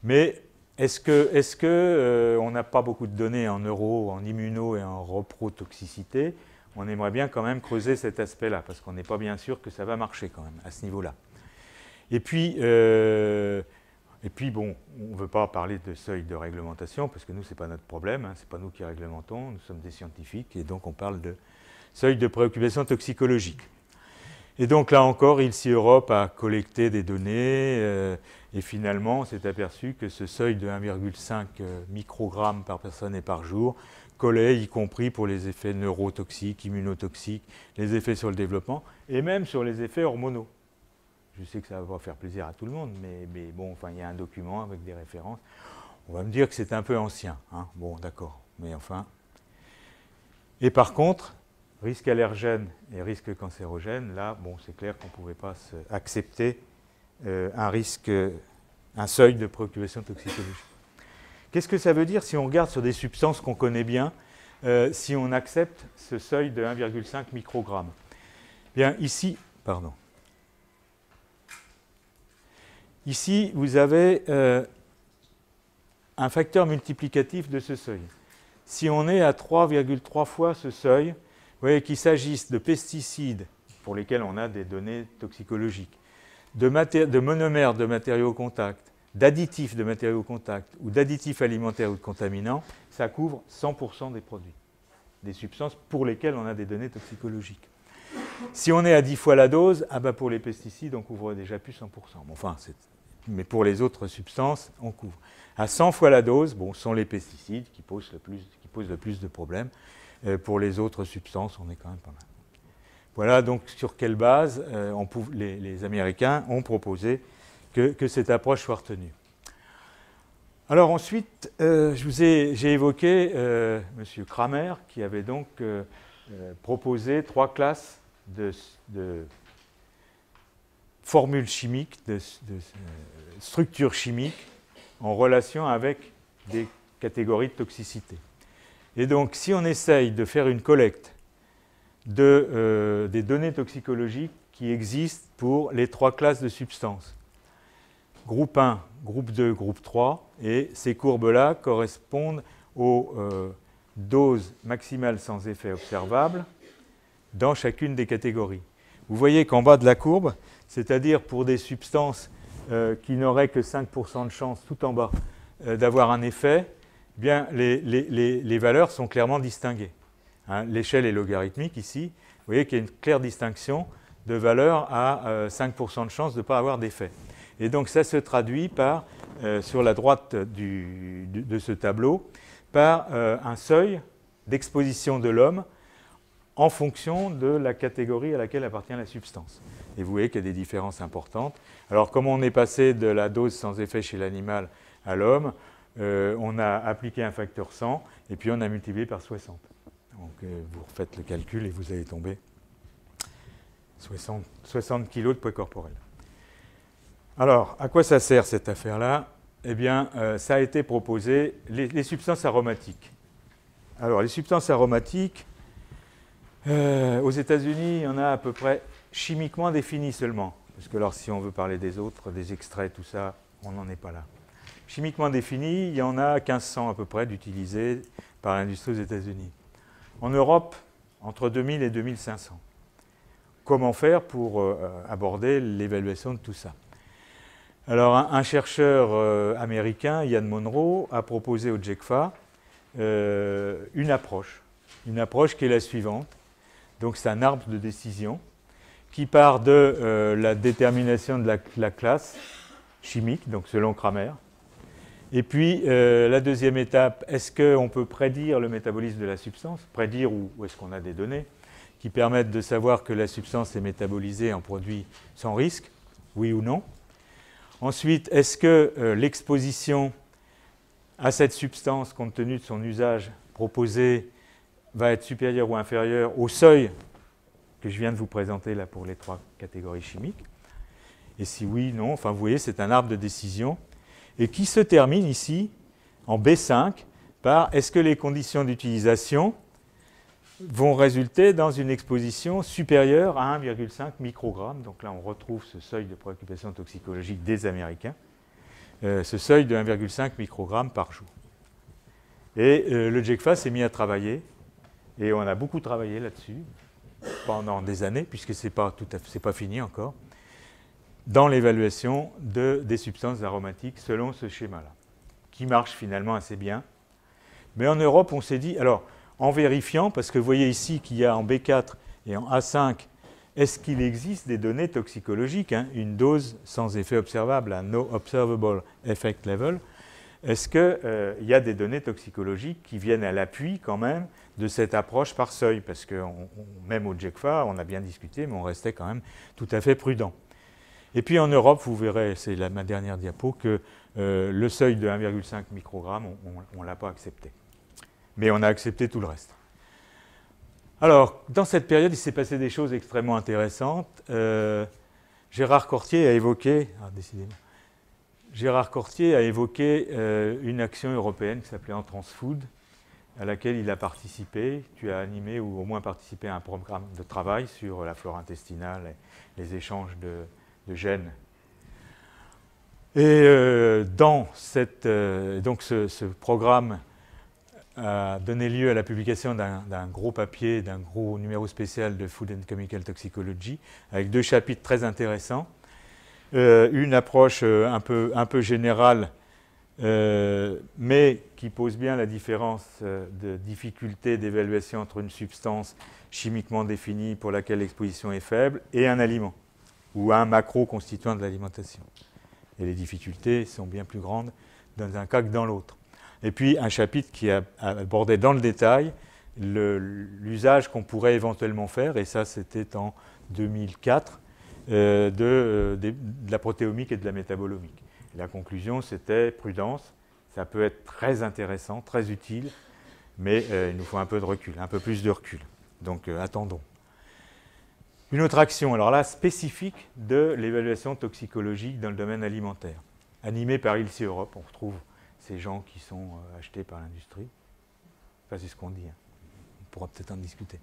[SPEAKER 1] Mais est-ce qu'on n'a pas beaucoup de données en neuro, en immuno et en reprotoxicité ? On aimerait bien quand même creuser cet aspect-là, parce qu'on n'est pas bien sûr que ça va marcher quand même à ce niveau-là. Et puis bon, on ne veut pas parler de seuil de réglementation, parce que nous, ce n'est pas notre problème, hein, ce n'est pas nous qui réglementons, nous sommes des scientifiques, et donc on parle de seuil de préoccupation toxicologique. Et donc là encore, ILSI Europe a collecté des données et finalement on s'est aperçu que ce seuil de 1,5 microgrammes par personne et par jour collait, y compris pour les effets neurotoxiques, immunotoxiques, les effets sur le développement et même sur les effets hormonaux. Je sais que ça va pas faire plaisir à tout le monde, mais bon, enfin, il y a un document avec des références. On va me dire que c'est un peu ancien. Hein. Bon, d'accord, mais enfin. Et par contre, risque allergène et risque cancérogène, là, bon, c'est clair qu'on ne pouvait pas accepter un seuil de préoccupation toxicologique. Qu'est-ce que ça veut dire si on regarde sur des substances qu'on connaît bien, si on accepte ce seuil de 1,5 microgramme ? Bien, ici, ici, vous avez un facteur multiplicatif de ce seuil. Si on est à 3,3 fois ce seuil, vous voyez qu'il s'agisse de pesticides pour lesquels on a des données toxicologiques, de monomères de matériaux au contact, d'additifs de matériaux au contact ou d'additifs alimentaires ou de contaminants, ça couvre 100% des produits, des substances pour lesquelles on a des données toxicologiques. Si on est à 10 fois la dose, pour les pesticides, on couvre déjà plus 100%. Enfin, mais pour les autres substances, on couvre. À 100 fois la dose, ce sont les pesticides qui posent le plus de problèmes. Pour les autres substances, on est quand même pas mal. Voilà donc sur quelle base les Américains ont proposé que cette approche soit retenue. Alors ensuite, j'ai évoqué M. Kramer qui avait donc proposé 3 classes de formules chimiques, de structures chimiques en relation avec des catégories de toxicité. Et donc, si on essaye de faire une collecte des données toxicologiques qui existent pour les 3 classes de substances. Groupe 1, groupe 2, groupe 3, et ces courbes-là correspondent aux doses maximales sans effet observables dans chacune des catégories. Vous voyez qu'en bas de la courbe, c'est-à-dire pour des substances qui n'auraient que 5% de chance tout en bas d'avoir un effet, eh bien, les valeurs sont clairement distinguées. Hein, l'échelle est logarithmique ici. Vous voyez qu'il y a une claire distinction de valeurs à 5% de chance de ne pas avoir d'effet. Et donc ça se traduit par, sur la droite de ce tableau, par un seuil d'exposition de l'homme en fonction de la catégorie à laquelle appartient la substance. Et vous voyez qu'il y a des différences importantes. Alors, comme on est passé de la dose sans effet chez l'animal à l'homme, on a appliqué un facteur 100 et puis on a multiplié par 60. Donc, vous refaites le calcul et vous allez tomber 60 kg de poids corporel. Alors, à quoi ça sert cette affaire-là? Eh bien, ça a été proposé, les substances aromatiques. Alors, les substances aromatiques, aux États-Unis, il y en a à peu près chimiquement définies seulement. Parce que alors, si on veut parler des autres, des extraits, tout ça, on n'en est pas là. Chimiquement définies, il y en a 1500 à peu près d'utilisés par l'industrie aux États-Unis. En Europe, entre 2000 et 2500. Comment faire pour aborder l'évaluation de tout ça? Alors, un chercheur américain, Ian Monroe, a proposé au JECFA une approche qui est la suivante. Donc, c'est un arbre de décision qui part de la détermination de la classe chimique, donc selon Kramer. Et puis, la deuxième étape, est-ce qu'on peut prédire le métabolisme de la substance? Prédire ou est-ce qu'on a des données qui permettent de savoir que la substance est métabolisée en produit sans risque? Oui ou non? Ensuite, est-ce que l'exposition à cette substance, compte tenu de son usage proposé, va être supérieure ou inférieure au seuil que je viens de vous présenter là pour les 3 catégories chimiques? Et si oui, non, enfin vous voyez, c'est un arbre de décision et qui se termine ici en B5 par est-ce que les conditions d'utilisation vont résulter dans une exposition supérieure à 1,5 microgramme. Donc là, on retrouve ce seuil de préoccupation toxicologique des Américains, ce seuil de 1,5 microgramme par jour. Et le JECFA s'est mis à travailler, et on a beaucoup travaillé là-dessus pendant des années, puisque ce n'est pas fini encore, dans l'évaluation des substances aromatiques selon ce schéma-là, qui marche finalement assez bien. Mais en Europe, on s'est dit, alors, en vérifiant, parce que vous voyez ici qu'il y a en B4 et en A5, est-ce qu'il existe des données toxicologiques, hein, une dose sans effet observable, un no observable effect level, est-ce qu'il y a des données toxicologiques qui viennent à l'appui quand même de cette approche par seuil? Parce que même au JECFA, on a bien discuté, mais on restait quand même tout à fait prudent. Et puis en Europe, vous verrez, c'est ma dernière diapo, que le seuil de 1,5 microgramme, on ne l'a pas accepté. Mais on a accepté tout le reste. Alors, dans cette période, il s'est passé des choses extrêmement intéressantes. Gérard Cortier a évoqué, une action européenne qui s'appelait Entransfood, à laquelle il a participé. Tu as animé ou au moins participé à un programme de travail sur la flore intestinale et les échanges de gènes. Et dans ce programme a donné lieu à la publication d'un gros papier, d'un gros numéro spécial de Food and Chemical Toxicology, avec 2 chapitres très intéressants. Une approche un peu générale, mais qui pose bien la différence de difficulté d'évaluation entre une substance chimiquement définie pour laquelle l'exposition est faible et un aliment, ou un macro-constituant de l'alimentation. Et les difficultés sont bien plus grandes dans un cas que dans l'autre. Et puis un chapitre qui abordait dans le détail l'usage qu'on pourrait éventuellement faire, et ça c'était en 2004, de la protéomique et de la métabolomique. Et la conclusion c'était prudence, ça peut être très intéressant, très utile, mais il nous faut un peu de recul, un peu plus de recul. Donc attendons. Une autre action, alors là, spécifique de l'évaluation toxicologique dans le domaine alimentaire, animée par ILSI Europe, on retrouve ces gens qui sont achetés par l'industrie. Enfin, c'est ce qu'on dit, hein. On pourra peut-être en discuter.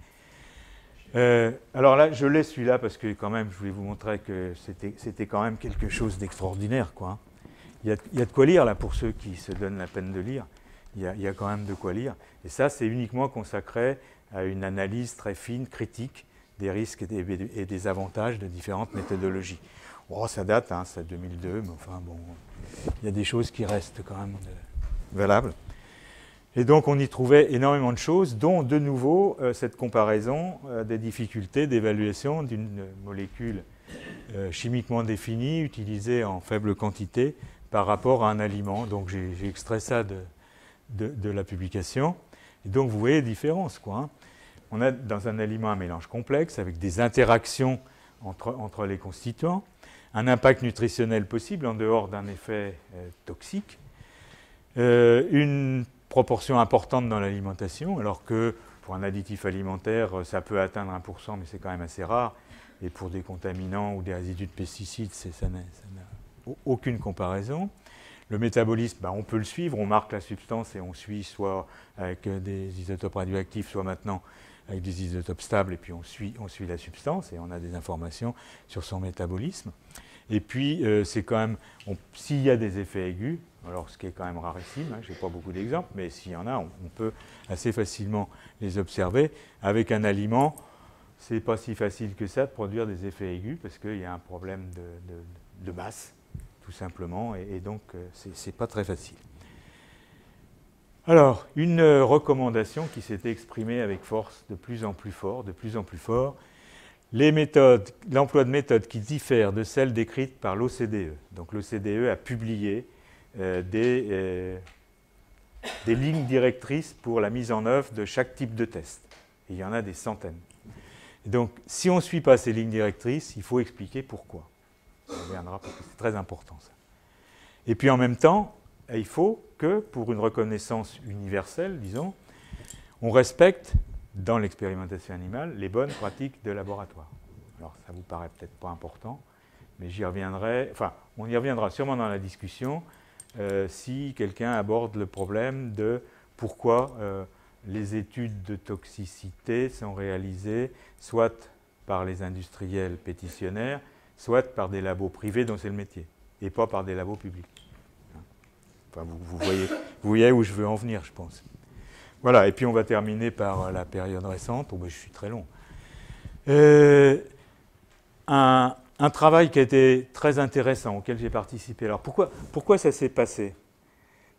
[SPEAKER 1] Alors là, je l'ai celui-là parce que quand même, je voulais vous montrer que c'était quand même quelque chose d'extraordinaire, quoi. Il y a de quoi lire là pour ceux qui se donnent la peine de lire. Il y a quand même de quoi lire. Et ça, c'est uniquement consacré à une analyse très fine, critique des risques et des avantages de différentes méthodologies. Oh, ça date, hein, c'est 2002, mais enfin bon, il y a des choses qui restent quand même valables. Et donc on y trouvait énormément de choses, dont de nouveau cette comparaison des difficultés d'évaluation d'une molécule chimiquement définie, utilisée en faible quantité, par rapport à un aliment. Donc j'ai extrait ça de la publication. Et donc vous voyez les différences, quoi, hein. On a dans un aliment un mélange complexe avec des interactions entre les constituants, un impact nutritionnel possible en dehors d'un effet toxique, une proportion importante dans l'alimentation, alors que pour un additif alimentaire, ça peut atteindre 1%, mais c'est quand même assez rare. Et pour des contaminants ou des résidus de pesticides, ça n'a aucune comparaison. Le métabolisme, on peut le suivre, on marque la substance et on suit soit avec des isotopes radioactifs, soit maintenant avec des isotopes stables, et puis on suit la substance et on a des informations sur son métabolisme. Et puis, c'est quand même, s'il y a des effets aigus, alors ce qui est quand même rarissime, hein, je n'ai pas beaucoup d'exemples, mais s'il y en a, on peut assez facilement les observer. Avec un aliment, ce n'est pas si facile que ça de produire des effets aigus, parce qu'il y a un problème de masse, tout simplement, et donc ce n'est pas très facile. Alors, une recommandation qui s'était exprimée avec force de plus en plus fort, l'emploi de méthodes qui diffèrent de celles décrites par l'OCDE. Donc l'OCDE a publié des lignes directrices pour la mise en œuvre de chaque type de test. Et il y en a des centaines. Et donc, si on ne suit pas ces lignes directrices, il faut expliquer pourquoi. On reviendra parce que c'est très important, ça. Et puis en même temps, il faut que, pour une reconnaissance universelle, disons, on respecte, dans l'expérimentation animale, les bonnes pratiques de laboratoire. Alors, ça vous paraît peut-être pas important, mais j'y reviendrai, enfin, on y reviendra sûrement dans la discussion, si quelqu'un aborde le problème de pourquoi les études de toxicité sont réalisées soit par les industriels pétitionnaires, soit par des labos privés dont c'est le métier, et pas par des labos publics. Enfin, vous voyez où je veux en venir, je pense. Voilà, et puis on va terminer par la période récente. Oh, ben, je suis très long. Un travail qui a été très intéressant, auquel j'ai participé. Alors pourquoi ça s'est passé?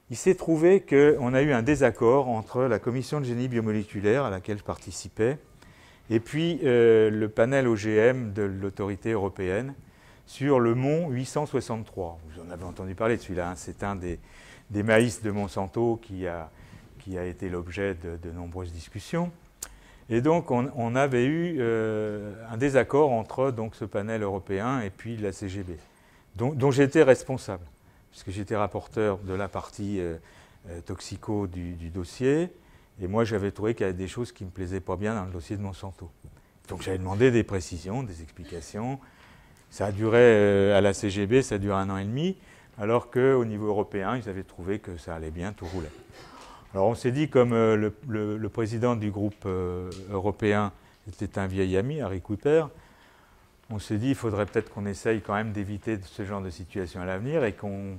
[SPEAKER 1] Il s'est trouvé qu'on a eu un désaccord entre la commission de génie biomoléculaire à laquelle je participais et puis le panel OGM de l'autorité européenne sur le Mont 863. Vous en avez entendu parler de celui-là, hein. C'est un des maïs de Monsanto qui a été l'objet de nombreuses discussions. Et donc, on avait eu un désaccord entre donc, ce panel européen et puis la CGB, dont j'étais responsable, puisque j'étais rapporteur de la partie toxico du dossier, et moi, j'avais trouvé qu'il y avait des choses qui ne me plaisaient pas bien dans le dossier de Monsanto. Donc, j'avais demandé des précisions, des explications. Ça a duré, à la CGB, ça a duré 1 an et demi, alors qu'au niveau européen, ils avaient trouvé que ça allait bien, tout roulait. Alors on s'est dit, comme le président du groupe européen était un vieil ami, Harry Kuiper, on s'est dit il faudrait peut-être qu'on essaye quand même d'éviter ce genre de situation à l'avenir et qu'on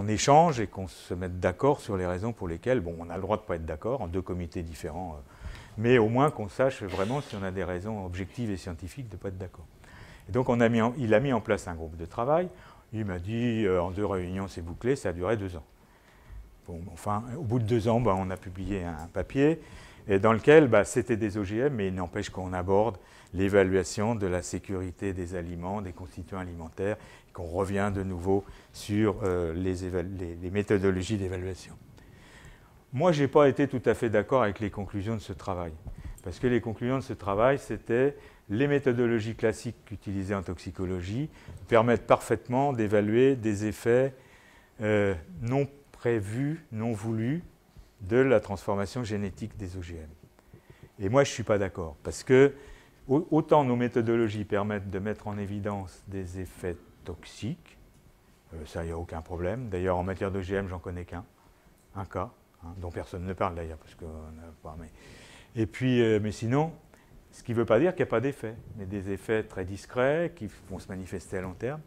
[SPEAKER 1] échange et qu'on se mette d'accord sur les raisons pour lesquelles, bon, on a le droit de ne pas être d'accord en 2 comités différents, mais au moins qu'on sache vraiment si on a des raisons objectives et scientifiques de ne pas être d'accord. Et donc il a mis en place un groupe de travail. Il m'a dit en 2 réunions c'est bouclé, ça a duré 2 ans. Bon, enfin, au bout de 2 ans, on a publié un papier dans lequel c'était des OGM, mais il n'empêche qu'on aborde l'évaluation de la sécurité des aliments, des constituants alimentaires, et qu'on revient de nouveau sur les méthodologies d'évaluation. Moi, je n'ai pas été tout à fait d'accord avec les conclusions de ce travail, parce que les conclusions de ce travail, c'était les méthodologies classiques utilisées en toxicologie permettent parfaitement d'évaluer des effets non prévu, non voulu, de la transformation génétique des OGM. Et moi, je ne suis pas d'accord, parce que autant nos méthodologies permettent de mettre en évidence des effets toxiques, ça, il n'y a aucun problème. D'ailleurs, en matière d'OGM, j'en connais qu'un cas, dont personne ne parle d'ailleurs, parce qu'on n'a pas... Et puis, mais sinon, Ce qui ne veut pas dire qu'il n'y a pas d'effets, mais des effets très discrets qui vont se manifester à long terme.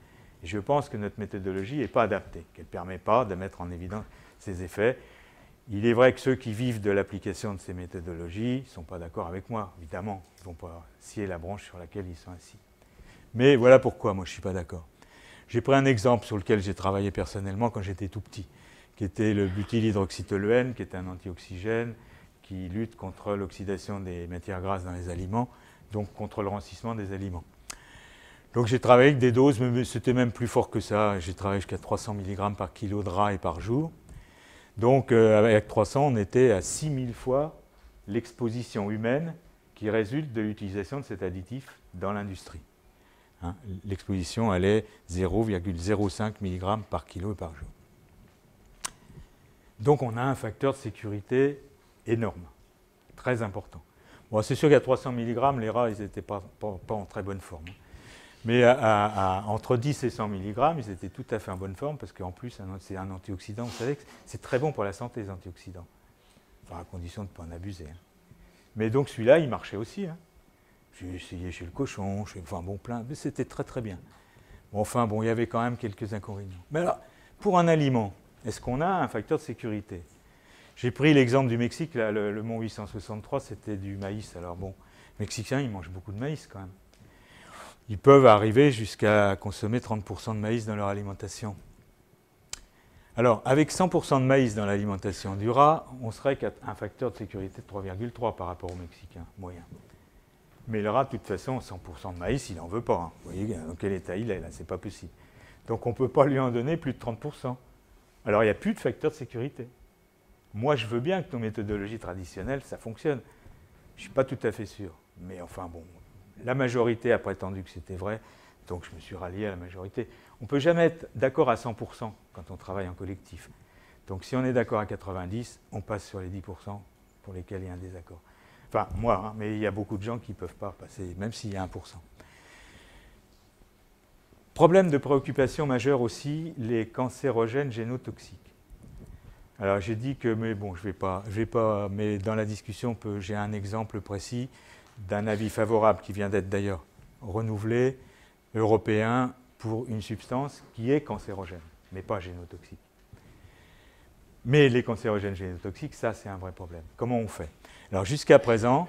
[SPEAKER 1] Et je pense que notre méthodologie n'est pas adaptée, qu'elle ne permet pas de mettre en évidence ces effets. Il est vrai que ceux qui vivent de l'application de ces méthodologies ne sont pas d'accord avec moi, évidemment. Ils ne vont pas scier la branche sur laquelle ils sont assis. Mais voilà pourquoi moi je ne suis pas d'accord. J'ai pris un exemple sur lequel j'ai travaillé personnellement quand j'étais tout petit, qui était le butylhydroxytoluène, qui est un antioxygène qui lutte contre l'oxydation des matières grasses dans les aliments, donc contre le rancissement des aliments. Donc j'ai travaillé avec des doses, mais c'était même plus fort que ça. J'ai travaillé jusqu'à 300 mg par kilo de gras et par jour. Donc avec 300, on était à 6000 fois l'exposition humaine qui résulte de l'utilisation de cet additif dans l'industrie. Hein, l'exposition, elle est 0,05 mg par kilo et par jour. Donc on a un facteur de sécurité énorme, très important. Bon, c'est sûr qu'à 300 mg, les rats, ils n'étaient pas en très bonne forme. Mais entre 10 et 100 mg, ils étaient tout à fait en bonne forme parce qu'en plus, c'est un antioxydant. Vous savez que c'est très bon pour la santé, les antioxydants. Enfin, à condition de ne pas en abuser. Hein. Mais donc celui-là, il marchait aussi. Hein. J'ai essayé chez le cochon, enfin bon, plein. Mais c'était très très bien. Bon, enfin, bon, il y avait quand même quelques inconvénients. Mais alors, pour un aliment, est-ce qu'on a un facteur de sécurité? J'ai pris l'exemple du Mexique, là, le Mont 863, c'était du maïs. Alors bon, les Mexicains, ils mangent beaucoup de maïs quand même. Ils peuvent arriver jusqu'à consommer 30% de maïs dans leur alimentation. Alors, avec 100% de maïs dans l'alimentation du rat, on serait qu'à un facteur de sécurité de 3,3 par rapport au Mexicain moyen. Mais le rat, de toute façon, 100% de maïs, il n'en veut pas. Hein. Vous voyez dans quel état il est, là, c'est pas possible. Donc on ne peut pas lui en donner plus de 30%. Alors il n'y a plus de facteur de sécurité. Moi, je veux bien que nos méthodologies traditionnelles, ça fonctionne. Je ne suis pas tout à fait sûr. Mais enfin, bon, la majorité a prétendu que c'était vrai, donc je me suis rallié à la majorité. On ne peut jamais être d'accord à 100% quand on travaille en collectif. Donc si on est d'accord à 90%, on passe sur les 10% pour lesquels il y a un désaccord. Enfin, moi, hein, mais il y a beaucoup de gens qui ne peuvent pas passer, même s'il y a 1%. Problème de préoccupation majeure aussi, les cancérogènes génotoxiques. Alors j'ai dit que, mais bon, je vais pas, mais dans la discussion, j'ai un exemple précis d'un avis favorable qui vient d'être d'ailleurs renouvelé, européen, pour une substance qui est cancérogène, mais pas génotoxique. Mais les cancérogènes génotoxiques, ça c'est un vrai problème. Comment on fait? Alors jusqu'à présent,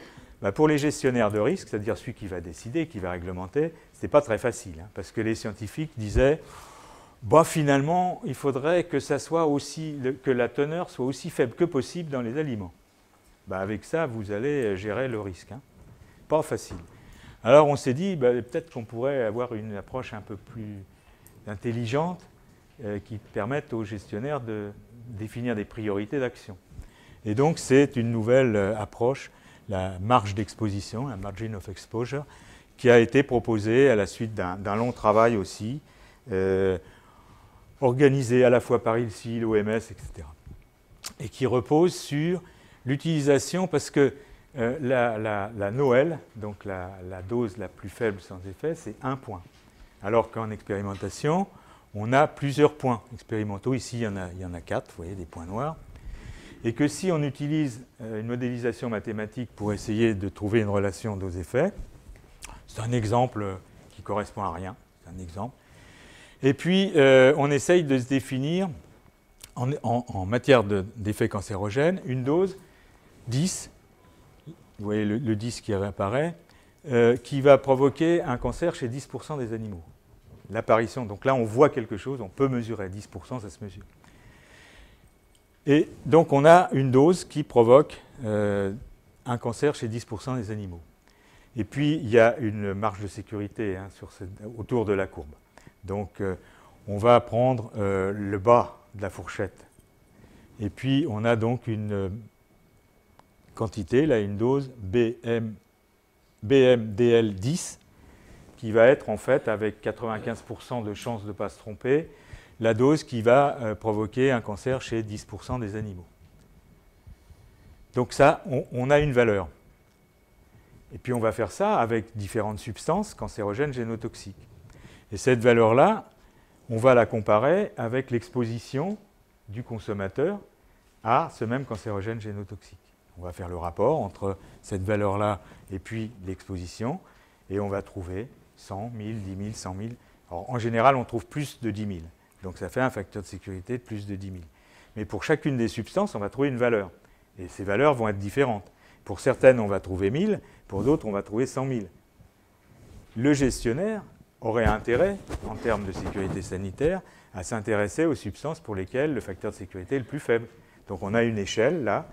[SPEAKER 1] pour les gestionnaires de risque, c'est-à-dire celui qui va décider, qui va réglementer, ce n'est pas très facile, hein, parce que les scientifiques disaient finalement, il faudrait que que la teneur soit aussi faible que possible dans les aliments. Avec ça, vous allez gérer le risque. Hein. Pas facile. Alors on s'est dit, peut-être qu'on pourrait avoir une approche un peu plus intelligente qui permette aux gestionnaires de définir des priorités d'action. Et donc c'est une nouvelle approche, la marge d'exposition, la margin of exposure, qui a été proposée à la suite d'un long travail aussi, organisé à la fois par ILSI, l'OMS, etc. Et qui repose sur l'utilisation, parce que la NOEL, donc la dose la plus faible sans effet, c'est 1 point. Alors qu'en expérimentation, on a plusieurs points expérimentaux. Ici, il y en a 4, vous voyez, des points noirs. Et que si on utilise une modélisation mathématique pour essayer de trouver une relation dose-effet, c'est un exemple qui ne correspond à rien, c'est un exemple. Et puis, on essaye de se définir, en matière d'effet cancérogène, une dose 10, vous voyez le 10 qui réapparaît, qui va provoquer un cancer chez 10% des animaux. L'apparition, donc là on voit quelque chose, on peut mesurer, 10% ça se mesure. Et donc on a une dose qui provoque un cancer chez 10% des animaux. Et puis il y a une marge de sécurité autour de la courbe. Donc on va prendre le bas de la fourchette. Et puis on a donc une quantité, là une dose BMDL10, qui va être en fait, avec 95% de chances de ne pas se tromper, la dose qui va provoquer un cancer chez 10% des animaux. Donc ça, on a une valeur. Et puis on va faire ça avec différentes substances cancérogènes génotoxiques. Et cette valeur-là, on va la comparer avec l'exposition du consommateur à ce même cancérogène génotoxique. On va faire le rapport entre cette valeur-là et puis l'exposition, et on va trouver 100, 1000, 10 000, 100 000. Alors, en général, on trouve plus de 10 000. Donc ça fait un facteur de sécurité de plus de 10 000. Mais pour chacune des substances, on va trouver une valeur. Et ces valeurs vont être différentes. Pour certaines, on va trouver 1000, pour d'autres, on va trouver 100 000. Le gestionnaire aurait intérêt, en termes de sécurité sanitaire, à s'intéresser aux substances pour lesquelles le facteur de sécurité est le plus faible. Donc on a une échelle, là,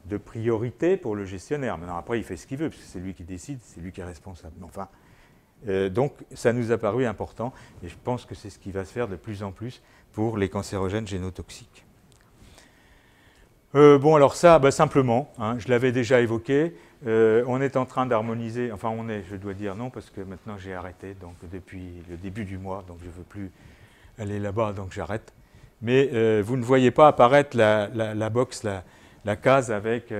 [SPEAKER 1] de priorité pour le gestionnaire. Maintenant, après, il fait ce qu'il veut, parce que c'est lui qui décide, c'est lui qui est responsable. Enfin, donc, ça nous a paru important, et je pense que c'est ce qui va se faire de plus en plus pour les cancérogènes génotoxiques. Bon, alors ça, simplement, hein, je l'avais déjà évoqué, on est en train d'harmoniser, enfin je dois dire non, parce que maintenant j'ai arrêté, donc depuis le début du mois, donc je ne veux plus aller là-bas, donc j'arrête. Mais vous ne voyez pas apparaître la box, la case avec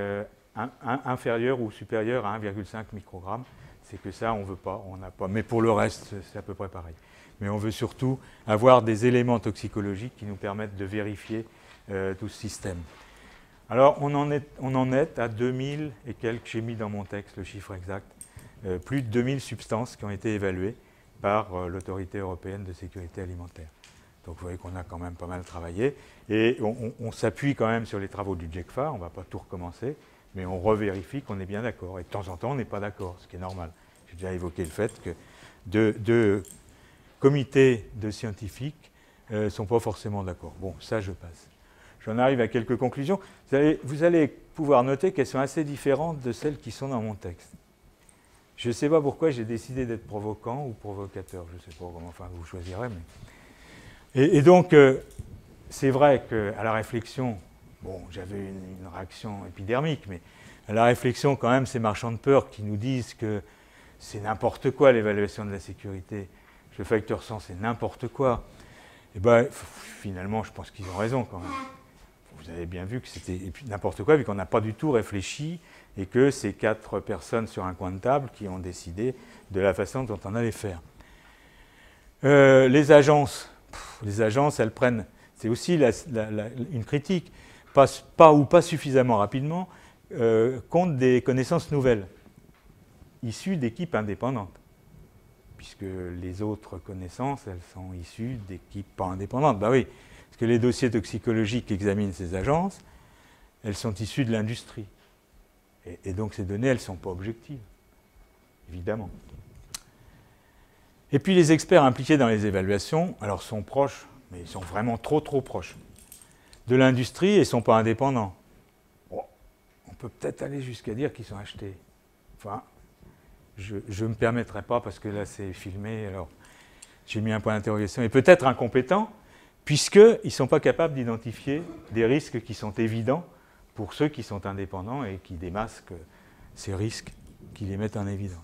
[SPEAKER 1] inférieur ou supérieur à 1,5 microgramme. C'est que ça, on ne veut pas, on n'a pas. Mais pour le reste, c'est à peu près pareil. Mais on veut surtout avoir des éléments toxicologiques qui nous permettent de vérifier tout ce système. Alors, on en est à 2000 et quelques, j'ai mis dans mon texte le chiffre exact, plus de 2000 substances qui ont été évaluées par l'Autorité européenne de sécurité alimentaire. Donc, vous voyez qu'on a quand même pas mal travaillé. Et on s'appuie quand même sur les travaux du JECFA, on ne va pas tout recommencer, mais on revérifie qu'on est bien d'accord. Et de temps en temps, on n'est pas d'accord, ce qui est normal. J'ai déjà évoqué le fait que deux comités de scientifiques ne sont pas forcément d'accord. Bon, ça, je passe. J'en arrive à quelques conclusions. Vous allez pouvoir noter qu'elles sont assez différentes de celles qui sont dans mon texte. Je ne sais pas pourquoi j'ai décidé d'être provocant ou provocateur. Je ne sais pas comment vous choisirez. Mais... Et donc, c'est vrai qu'à la réflexion, bon, j'avais une réaction épidermique, mais à la réflexion, quand même, ces marchands de peur qui nous disent que c'est n'importe quoi l'évaluation de la sécurité, le facteur 100, c'est n'importe quoi. Et bien, finalement, je pense qu'ils ont raison quand même. Vous avez bien vu que c'était n'importe quoi, vu qu'on n'a pas du tout réfléchi et que c'est 4 personnes sur un coin de table qui ont décidé de la façon dont on allait faire. Les agences, elles prennent, c'est aussi une critique, pas suffisamment rapidement, compte des connaissances nouvelles, issues d'équipes indépendantes. Puisque les autres connaissances, elles sont issues d'équipes pas indépendantes. Ben oui, parce que les dossiers toxicologiques qu'examinent ces agences, elles sont issues de l'industrie. Et donc ces données, elles ne sont pas objectives, évidemment. Et puis les experts impliqués dans les évaluations, alors sont proches, mais ils sont vraiment trop proches de l'industrie et ne sont pas indépendants. Bon, on peut peut-être aller jusqu'à dire qu'ils sont achetés. Enfin, je ne me permettrai pas, parce que là c'est filmé, alors j'ai mis un point d'interrogation, et peut-être incompétents, puisqu'ils ne sont pas capables d'identifier des risques qui sont évidents pour ceux qui sont indépendants et qui démasquent ces risques, qui les mettent en évidence.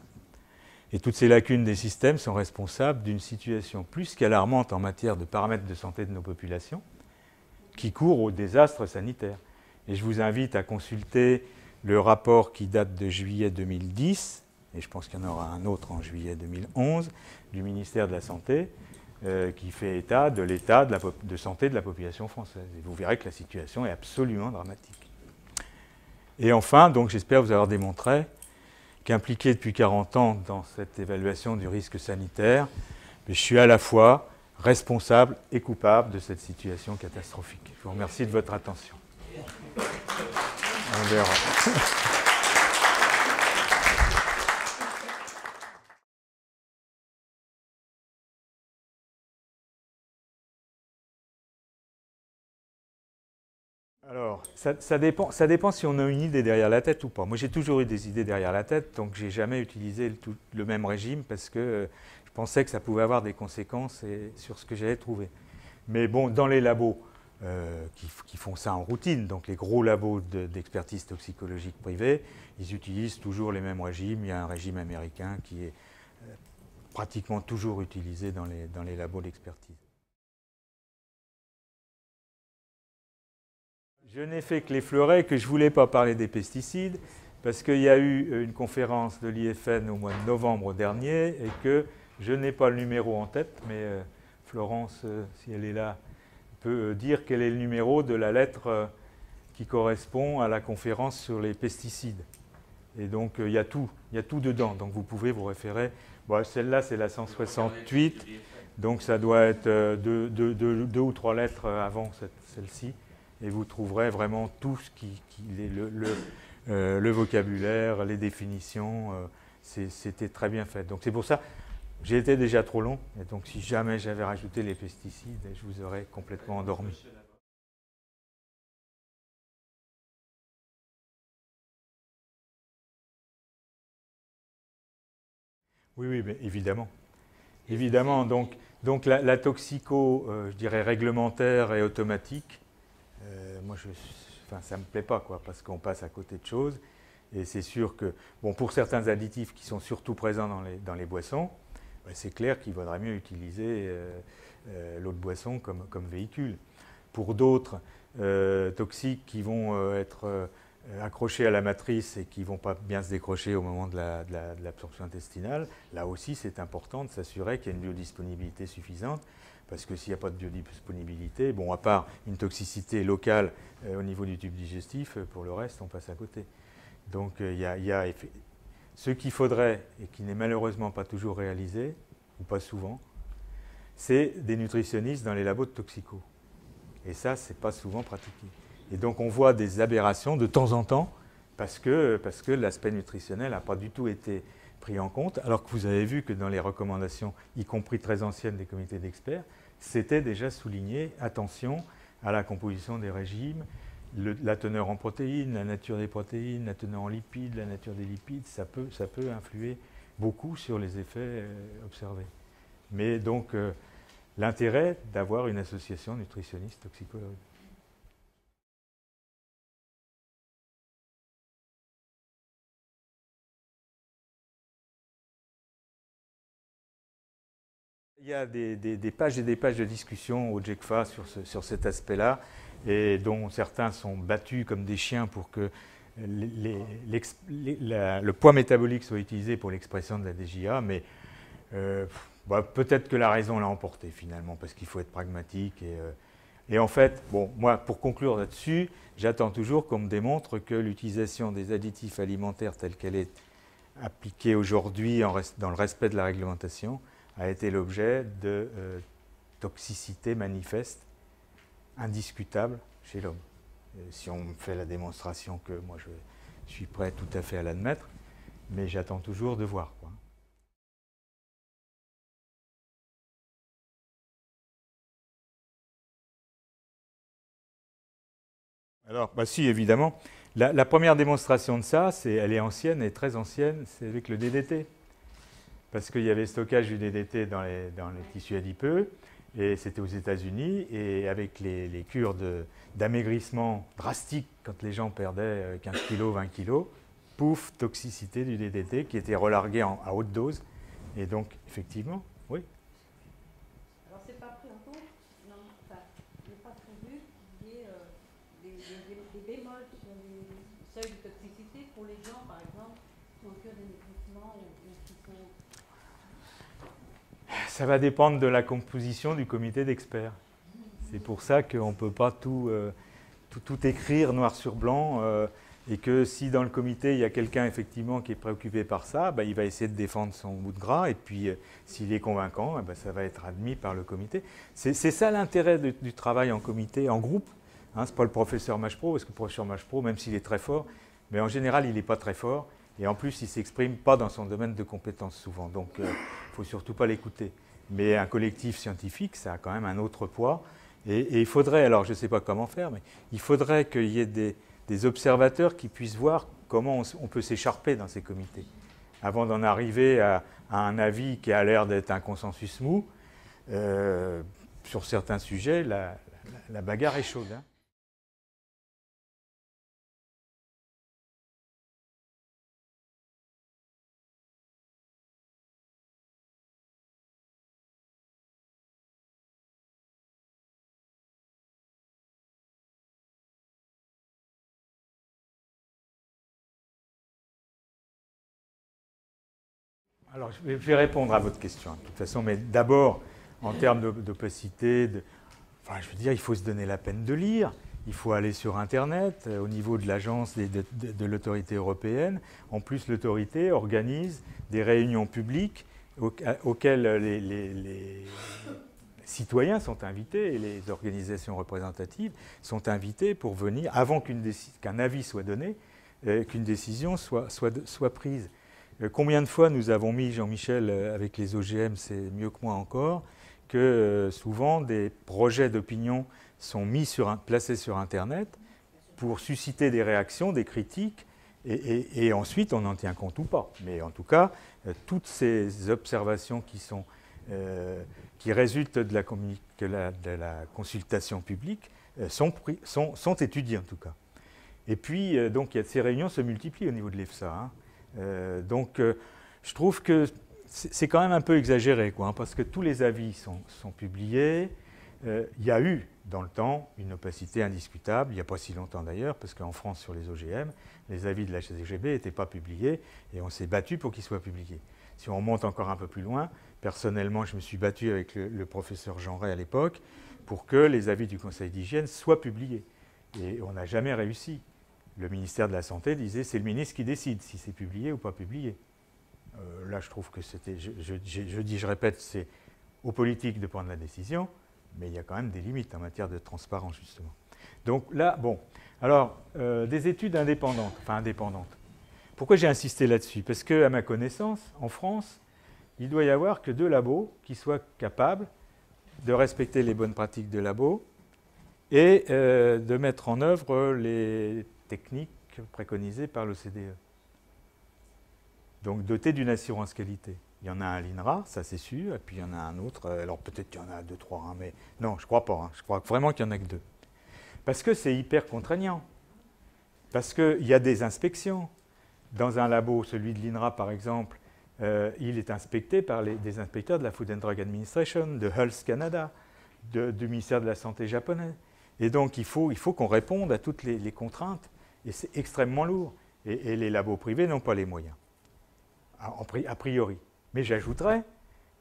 [SPEAKER 1] Et toutes ces lacunes des systèmes sont responsables d'une situation plus qu'alarmante en matière de paramètres de santé de nos populations, qui court au désastre sanitaire. Et je vous invite à consulter le rapport qui date de juillet 2010, et je pense qu'il y en aura un autre en juillet 2011, du ministère de la Santé, qui fait état de santé de la population française. Et vous verrez que la situation est absolument dramatique. Et enfin, donc j'espère vous avoir démontré qu'impliqué depuis 40 ans dans cette évaluation du risque sanitaire, je suis à la fois responsable et coupable de cette situation catastrophique. Je vous remercie de votre attention. On verra. Alors, ça dépend si on a une idée derrière la tête ou pas. Moi, j'ai toujours eu des idées derrière la tête, donc je n'ai jamais utilisé le même régime parce que je pensais que ça pouvait avoir des conséquences sur ce que j'allais trouver. Mais bon, dans les labos qui font ça en routine, donc les gros labos d'expertise toxicologique privée, ils utilisent toujours les mêmes régimes. Il y a un régime américain qui est pratiquement toujours utilisé dans les labos d'expertise. Je n'ai fait que l'effleurer, que je ne voulais pas parler des pesticides, parce qu'il y a eu une conférence de l'IFN au mois de novembre dernier, et que je n'ai pas le numéro en tête, mais Florence, si elle est là, peut dire quel est le numéro de la lettre qui correspond à la conférence sur les pesticides. Et donc, il y a tout dedans. Donc, vous pouvez vous référer. Bon, celle-là, c'est la 168. Donc, ça doit être deux ou trois lettres avant celle-ci. Et vous trouverez vraiment tout ce qui est le vocabulaire, les définitions. C'était très bien fait. Donc, c'est pour ça, j'ai été déjà trop long. Et donc, si jamais j'avais rajouté les pesticides, je vous aurais complètement endormi. Oui, oui, mais évidemment. Évidemment, donc la toxico, je dirais réglementaire et automatique, moi, ça ne me plaît pas, quoi, parce qu'on passe à côté de choses. Et c'est sûr que, bon, pour certains additifs qui sont surtout présents dans les boissons, c'est clair qu'il vaudrait mieux utiliser l'eau de boisson comme véhicule. Pour d'autres toxiques qui vont être accrochés à la matrice et qui ne vont pas bien se décrocher au moment de l'absorption intestinale, là aussi c'est important de s'assurer qu'il y a une biodisponibilité suffisante, parce que s'il n'y a pas de biodisponibilité, bon, à part une toxicité locale au niveau du tube digestif, pour le reste on passe à côté. Donc ce qu'il faudrait, et qui n'est malheureusement pas toujours réalisé, ou pas souvent, c'est des nutritionnistes dans les labos de toxico. Et ça, ce n'est pas souvent pratiqué. Et donc on voit des aberrations de temps en temps, parce que l'aspect nutritionnel n'a pas du tout été pris en compte, alors que vous avez vu que dans les recommandations, y compris très anciennes des comités d'experts, c'était déjà souligné, attention à la composition des régimes, la teneur en protéines, la nature des protéines, la teneur en lipides, la nature des lipides, ça peut influer beaucoup sur les effets observés. Mais donc, l'intérêt d'avoir une association nutritionniste toxicologue. Il y a des pages et des pages de discussion au GECFA sur cet aspect-là, et dont certains sont battus comme des chiens pour que le poids métabolique soit utilisé pour l'expression de la DJA, mais peut-être que la raison l'a emporté finalement, parce qu'il faut être pragmatique. Et en fait, bon, moi, pour conclure là-dessus, j'attends toujours qu'on me démontre que l'utilisation des additifs alimentaires telle qu'elle est appliquée aujourd'hui dans le respect de la réglementation a été l'objet de toxicité manifeste, indiscutable chez l'homme. Si on me fait la démonstration que moi je suis prêt tout à fait à l'admettre, mais j'attends toujours de voir, quoi. Alors, si, évidemment. La première démonstration de ça, elle est ancienne et très ancienne, c'est avec le DDT. Parce qu'il y avait stockage du DDT dans les tissus adipeux, et c'était aux États-Unis, et avec les cures d'amaigrissement drastiques, quand les gens perdaient 15 kg, 20 kg, pouf, toxicité du DDT qui était relargué à haute dose. Et donc, effectivement, oui.
[SPEAKER 2] Alors, c'est pas pris en compte, non, enfin, il n'est pas prévu qu'il y ait des bémols sur les seuils de toxicité pour les gens, par exemple, qui ont cure d'amaigrissement ou qui sont...
[SPEAKER 1] Ça va dépendre de la composition du comité d'experts. C'est pour ça qu'on ne peut pas tout écrire noir sur blanc, et que si dans le comité il y a quelqu'un effectivement qui est préoccupé par ça, il va essayer de défendre son bout de gras, et puis s'il est convaincant, ça va être admis par le comité. C'est ça l'intérêt du travail en comité, en groupe. Ce n'est pas le professeur Machepro, parce que le professeur Machepro, même s'il est très fort, mais en général il n'est pas très fort, et en plus il ne s'exprime pas dans son domaine de compétences souvent, donc il ne faut surtout pas l'écouter. Mais un collectif scientifique, ça a quand même un autre poids. Et il faudrait, alors je ne sais pas comment faire, mais il faudrait qu'il y ait des observateurs qui puissent voir comment on peut s'écharper dans ces comités. Avant d'en arriver à un avis qui a l'air d'être un consensus mou, sur certains sujets, la bagarre est chaude. Hein. Alors, je vais répondre à votre question, de toute façon, mais d'abord, en termes d'opacité, je veux dire, il faut se donner la peine de lire. il faut aller sur Internet, au niveau de l'agence de l'autorité européenne. En plus, l'autorité organise des réunions publiques auxquelles les citoyens sont invités et les organisations représentatives sont invitées pour venir, avant qu'un avis soit donné, qu'une décision soit prise. Combien de fois nous avons mis, Jean-Michel, avec les OGM, c'est mieux que moi encore, que souvent des projets d'opinion sont placés sur Internet pour susciter des réactions, des critiques, et ensuite on en tient compte ou pas. Mais en tout cas, toutes ces observations qui résultent de la consultation publique sont étudiées en tout cas. Et puis, donc, ces réunions se multiplient au niveau de l'EFSA. Hein. Je trouve que c'est quand même un peu exagéré, quoi, hein, parce que tous les avis sont publiés. Il y a eu, dans le temps, une opacité indiscutable, il n'y a pas si longtemps d'ailleurs, parce qu'en France, sur les OGM, les avis de la HCGB n'étaient pas publiés, et on s'est battu pour qu'ils soient publiés. Si on remonte encore un peu plus loin, personnellement, je me suis battu avec le professeur Jeanret à l'époque, pour que les avis du Conseil d'hygiène soient publiés. Et on n'a jamais réussi. Le ministère de la Santé disait c'est le ministre qui décide si c'est publié ou pas publié. Là, je trouve que c'était, je répète, c'est aux politiques de prendre la décision, mais il y a quand même des limites en matière de transparence, justement. Donc là, bon, alors, des études indépendantes. Pourquoi j'ai insisté là-dessus? Parce qu'à ma connaissance, en France, il doit y avoir que 2 labos qui soient capables de respecter les bonnes pratiques de labo et de mettre en œuvre les techniques préconisées par l'OCDE. Donc doté d'une assurance qualité. Il y en a un à l'INRA, ça c'est sûr, et puis il y en a un autre, alors peut-être qu'il y en a 2, 3, hein, mais non, je ne crois pas, hein, je crois vraiment qu'il n'y en a que 2. Parce que c'est hyper contraignant, parce qu'il y a des inspections. Dans un labo, celui de l'INRA par exemple, il est inspecté par des inspecteurs de la Food and Drug Administration, de Health Canada, du ministère de la Santé japonais. Et donc il faut qu'on réponde à toutes les contraintes, et c'est extrêmement lourd. Et les labos privés n'ont pas les moyens, a priori. Mais j'ajouterais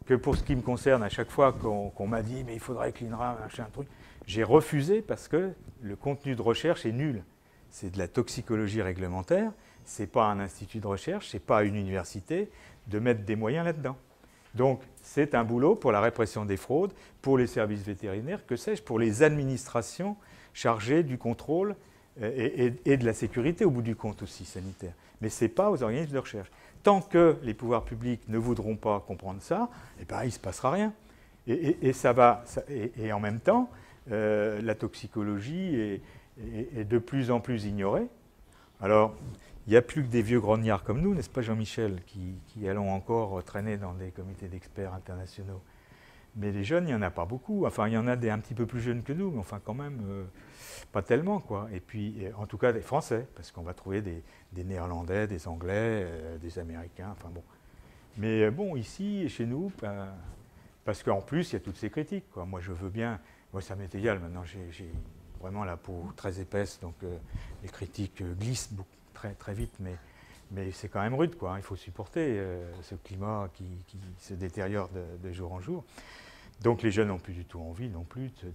[SPEAKER 1] que pour ce qui me concerne, à chaque fois qu'on m'a dit « mais il faudrait que l'INRA achète un truc », j'ai refusé parce que le contenu de recherche est nul. C'est de la toxicologie réglementaire, ce n'est pas un institut de recherche, ce n'est pas une université, de mettre des moyens là-dedans. Donc c'est un boulot pour la répression des fraudes, pour les services vétérinaires, que sais-je, pour les administrations chargées du contrôle et de la sécurité au bout du compte aussi sanitaire. Mais ce n'est pas aux organismes de recherche. Tant que les pouvoirs publics ne voudront pas comprendre ça, eh ben, il ne se passera rien. Et en même temps, la toxicologie est de plus en plus ignorée. Alors, il n'y a plus que des vieux grognards comme nous, n'est-ce pas Jean-Michel, qui allons encore traîner dans des comités d'experts internationaux. Mais les jeunes, il n'y en a pas beaucoup. Enfin, il y en a des un petit peu plus jeunes que nous, mais enfin quand même, pas tellement, quoi. Et puis, en tout cas, des Français, parce qu'on va trouver des Néerlandais, des Anglais, des Américains, enfin bon. Mais bon, ici, chez nous, parce qu'en plus, il y a toutes ces critiques, quoi. Moi, je veux bien, moi, ça m'est égal, maintenant, j'ai vraiment la peau très épaisse, donc les critiques glissent très, très vite, mais c'est quand même rude, quoi. Il faut supporter ce climat qui se détériore de jour en jour. Donc les jeunes n'ont plus du tout envie non plus de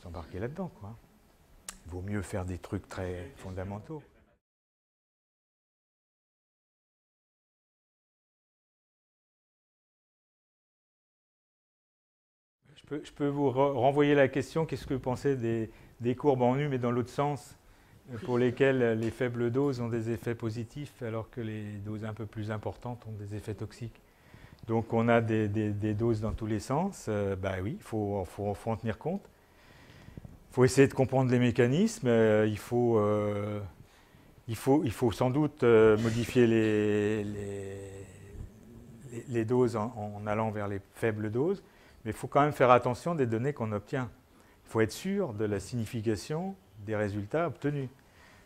[SPEAKER 1] s'embarquer là-dedans, quoi. Il vaut mieux faire des trucs très fondamentaux. Je peux vous renvoyer la question, qu'est-ce que vous pensez des courbes en U, mais dans l'autre sens, pour lesquelles les faibles doses ont des effets positifs, alors que les doses un peu plus importantes ont des effets toxiques. Donc on a des doses dans tous les sens. Bah oui, il faut en tenir compte. Il faut essayer de comprendre les mécanismes. Il faut sans doute modifier les doses en allant vers les faibles doses. Mais il faut quand même faire attention des données qu'on obtient. Il faut être sûr de la signification des résultats obtenus.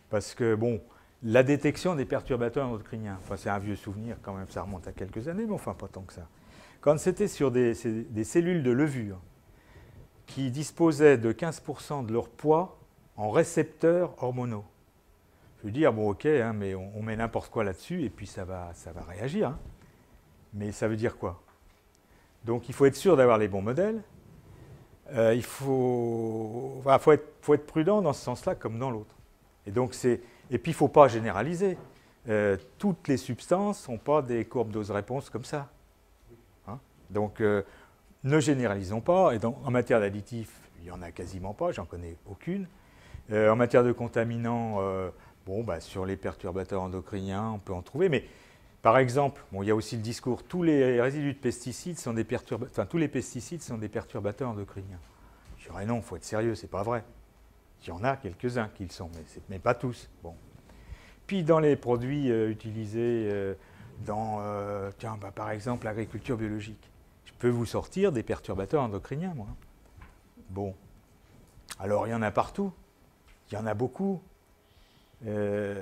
[SPEAKER 1] Parce que, bon, la détection des perturbateurs endocriniens, enfin, c'est un vieux souvenir quand même, ça remonte à quelques années, mais enfin pas tant que ça. Quand c'était sur des cellules de levure qui disposaient de 15% de leur poids en récepteurs hormonaux, je veux dire, bon ok, hein, mais on met n'importe quoi là-dessus et puis ça va réagir. Hein. Mais ça veut dire quoi? Donc il faut être sûr d'avoir les bons modèles. il faut être prudent dans ce sens-là comme dans l'autre. Et puis, il ne faut pas généraliser. Toutes les substances n'ont pas des courbes dose-réponse comme ça. Hein? Donc, ne généralisons pas. Et en matière d'additifs, il n'y en a quasiment pas, j'en connais aucune. En matière de contaminants, sur les perturbateurs endocriniens, on peut en trouver. Mais par exemple, il y a aussi le discours, tous les résidus de pesticides sont des tous les pesticides sont des perturbateurs endocriniens. Je dirais non, il faut être sérieux, c'est pas vrai. Il y en a quelques-uns qui le sont, mais pas tous. Bon. Puis dans les produits utilisés par exemple, l'agriculture biologique, je peux vous sortir des perturbateurs endocriniens, moi. Bon. Alors, il y en a partout. Il y en a beaucoup. Je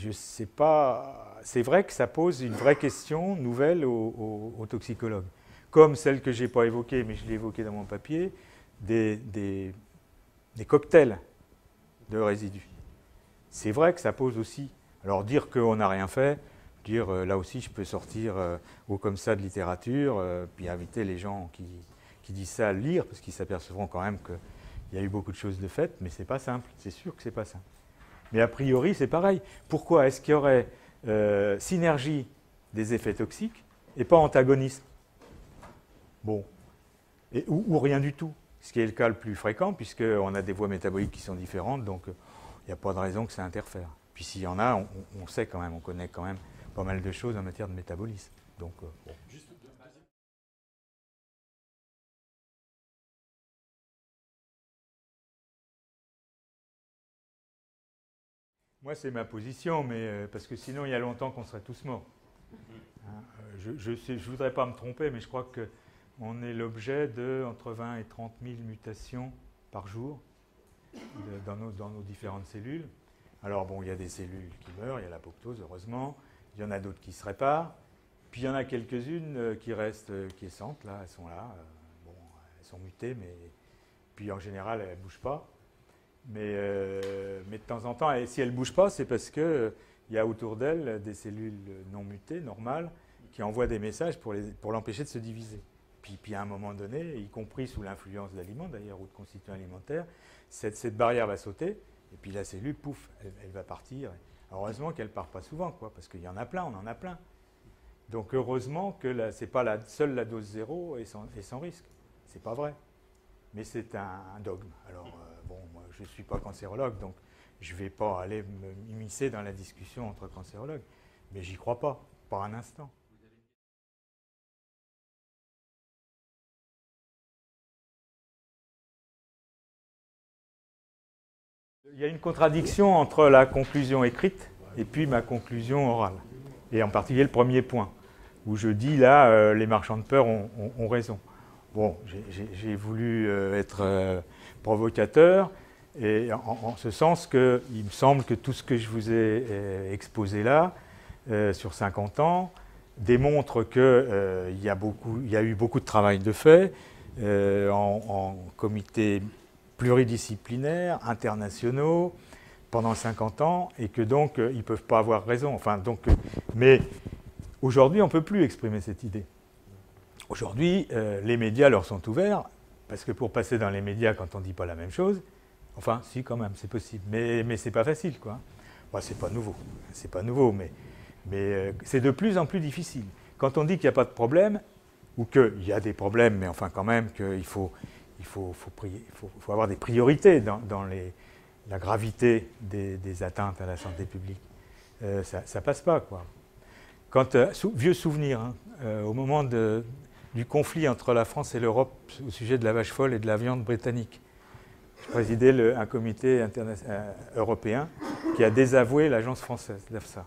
[SPEAKER 1] ne sais pas. C'est vrai que ça pose une vraie question nouvelle aux toxicologues. Comme celle que je n'ai pas évoquée, mais je l'ai évoquée dans mon papier, des cocktails de résidus. C'est vrai que ça pose aussi. Alors dire qu'on n'a rien fait, là aussi je peux sortir comme ça de littérature, puis inviter les gens qui disent ça à le lire, parce qu'ils s'apercevront quand même qu'il y a eu beaucoup de choses de faites, mais c'est pas simple, c'est sûr que c'est pas simple. Mais a priori c'est pareil. Pourquoi est-ce qu'il y aurait synergie des effets toxiques et pas antagonisme? Bon. Ou rien du tout, ce qui est le cas le plus fréquent, puisqu'on a des voies métaboliques qui sont différentes, donc il n'y a pas de raison que ça interfère. Puis s'il y en a, on sait quand même, on connaît quand même pas mal de choses en matière de métabolisme. Donc, bon. Moi, c'est ma position, mais parce que sinon, il y a longtemps qu'on serait tous morts. Hein, je ne voudrais pas me tromper, mais je crois qu'on est l'objet de entre 20 et 30 000 mutations par jour dans nos différentes cellules. Alors bon, il y a des cellules qui meurent, il y a l'apoptose, heureusement. Il y en a d'autres qui se réparent. Puis il y en a quelques-unes qui restent quiescentes, là, elles sont là. Elles sont mutées, mais puis en général, elles ne bougent pas. Mais de temps en temps, si elles ne bougent pas, c'est parce qu'il y a autour d'elles des cellules non mutées, normales, qui envoient des messages pour l'empêcher de se diviser. Puis à un moment donné, y compris sous l'influence d'aliments d'ailleurs, ou de constituants alimentaires, cette barrière va sauter, et puis la cellule, pouf, elle va partir. Alors, heureusement qu'elle ne part pas souvent, parce qu'il y en a plein, on en a plein. Donc heureusement que ce n'est pas seule la dose zéro et sans risque. Ce n'est pas vrai. Mais c'est un dogme. Alors, moi, je ne suis pas cancérologue, donc je ne vais pas aller m'immiscer dans la discussion entre cancérologues. Mais j'y crois pas un instant. Il y a une contradiction entre la conclusion écrite et puis ma conclusion orale. Et en particulier le premier point, où je dis là, les marchands de peur ont raison. Bon, j'ai voulu être provocateur, et en ce sens qu'il me semble que tout ce que je vous ai exposé là, sur 50 ans, démontre qu'il y a eu beaucoup de travail de fait en comité pluridisciplinaires, internationaux, pendant 50 ans, et que donc ils ne peuvent pas avoir raison. Mais aujourd'hui, on ne peut plus exprimer cette idée. Aujourd'hui, les médias leur sont ouverts, parce que pour passer dans les médias quand on ne dit pas la même chose, enfin, si, quand même, c'est possible. Mais ce n'est pas facile, quoi. Bon, c'est pas nouveau, mais c'est de plus en plus difficile. Quand on dit qu'il n'y a pas de problème, ou qu'il y a des problèmes, mais enfin quand même qu'il faut avoir des priorités dans la gravité des atteintes à la santé publique. Ça ne passe pas, quoi. Vieux souvenir, hein, au moment du conflit entre la France et l'Europe au sujet de la vache folle et de la viande britannique, je présidais un comité européen qui a désavoué l'agence française, l'EFSA.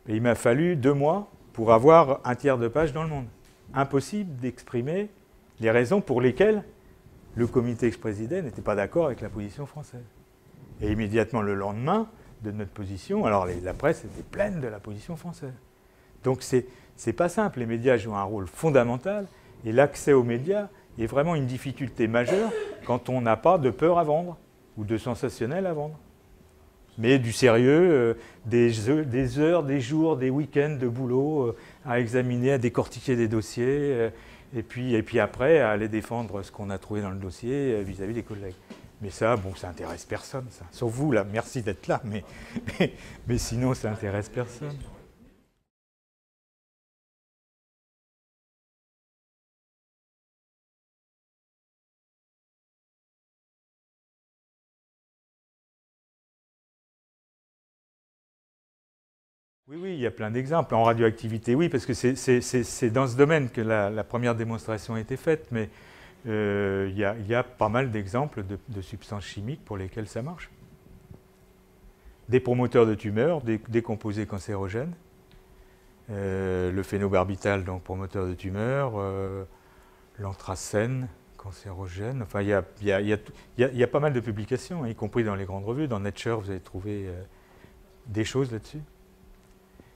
[SPEAKER 1] Et il m'a fallu 2 mois pour avoir un tiers de page dans Le Monde. Impossible d'exprimer les raisons pour lesquelles le comité que je présidais n'était pas d'accord avec la position française. Et immédiatement le lendemain de notre position, alors la presse était pleine de la position française. Donc c'est pas simple, les médias jouent un rôle fondamental, et l'accès aux médias est vraiment une difficulté majeure quand on n'a pas de peur à vendre, ou de sensationnel à vendre. Mais du sérieux, des heures, des jours, des week-ends de boulot à examiner, à décortiquer des dossiers, et puis après, à aller défendre ce qu'on a trouvé dans le dossier vis-à-vis des collègues. Mais ça, bon, ça intéresse personne, ça. Sauf vous, là, merci d'être là, mais sinon, ça intéresse personne. Oui, oui, il y a plein d'exemples. En radioactivité, oui, parce que c'est dans ce domaine que la première démonstration a été faite, mais il y a pas mal d'exemples de substances chimiques pour lesquelles ça marche. Des promoteurs de tumeurs, des composés cancérogènes, le phénobarbital, donc promoteur de tumeurs, l'anthracène, cancérogène. Enfin, il y a pas mal de publications, y compris dans les grandes revues. Dans Nature, vous avez trouvé des choses là-dessus.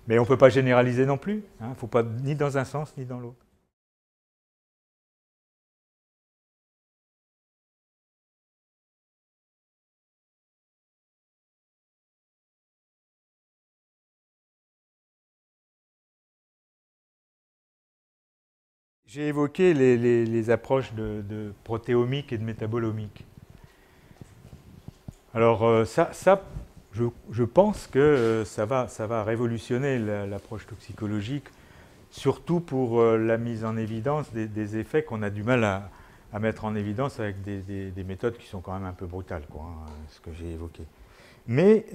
[SPEAKER 1] Mais on ne peut pas généraliser non plus. Il ne faut pas ni dans un sens ni dans l'autre. J'ai évoqué les approches de protéomique et de métabolomique. Alors je pense que ça va révolutionner l'approche toxicologique, surtout pour la mise en évidence des effets qu'on a du mal à mettre en évidence avec des méthodes qui sont quand même un peu brutales, quoi, hein, ce que j'ai évoqué. Mais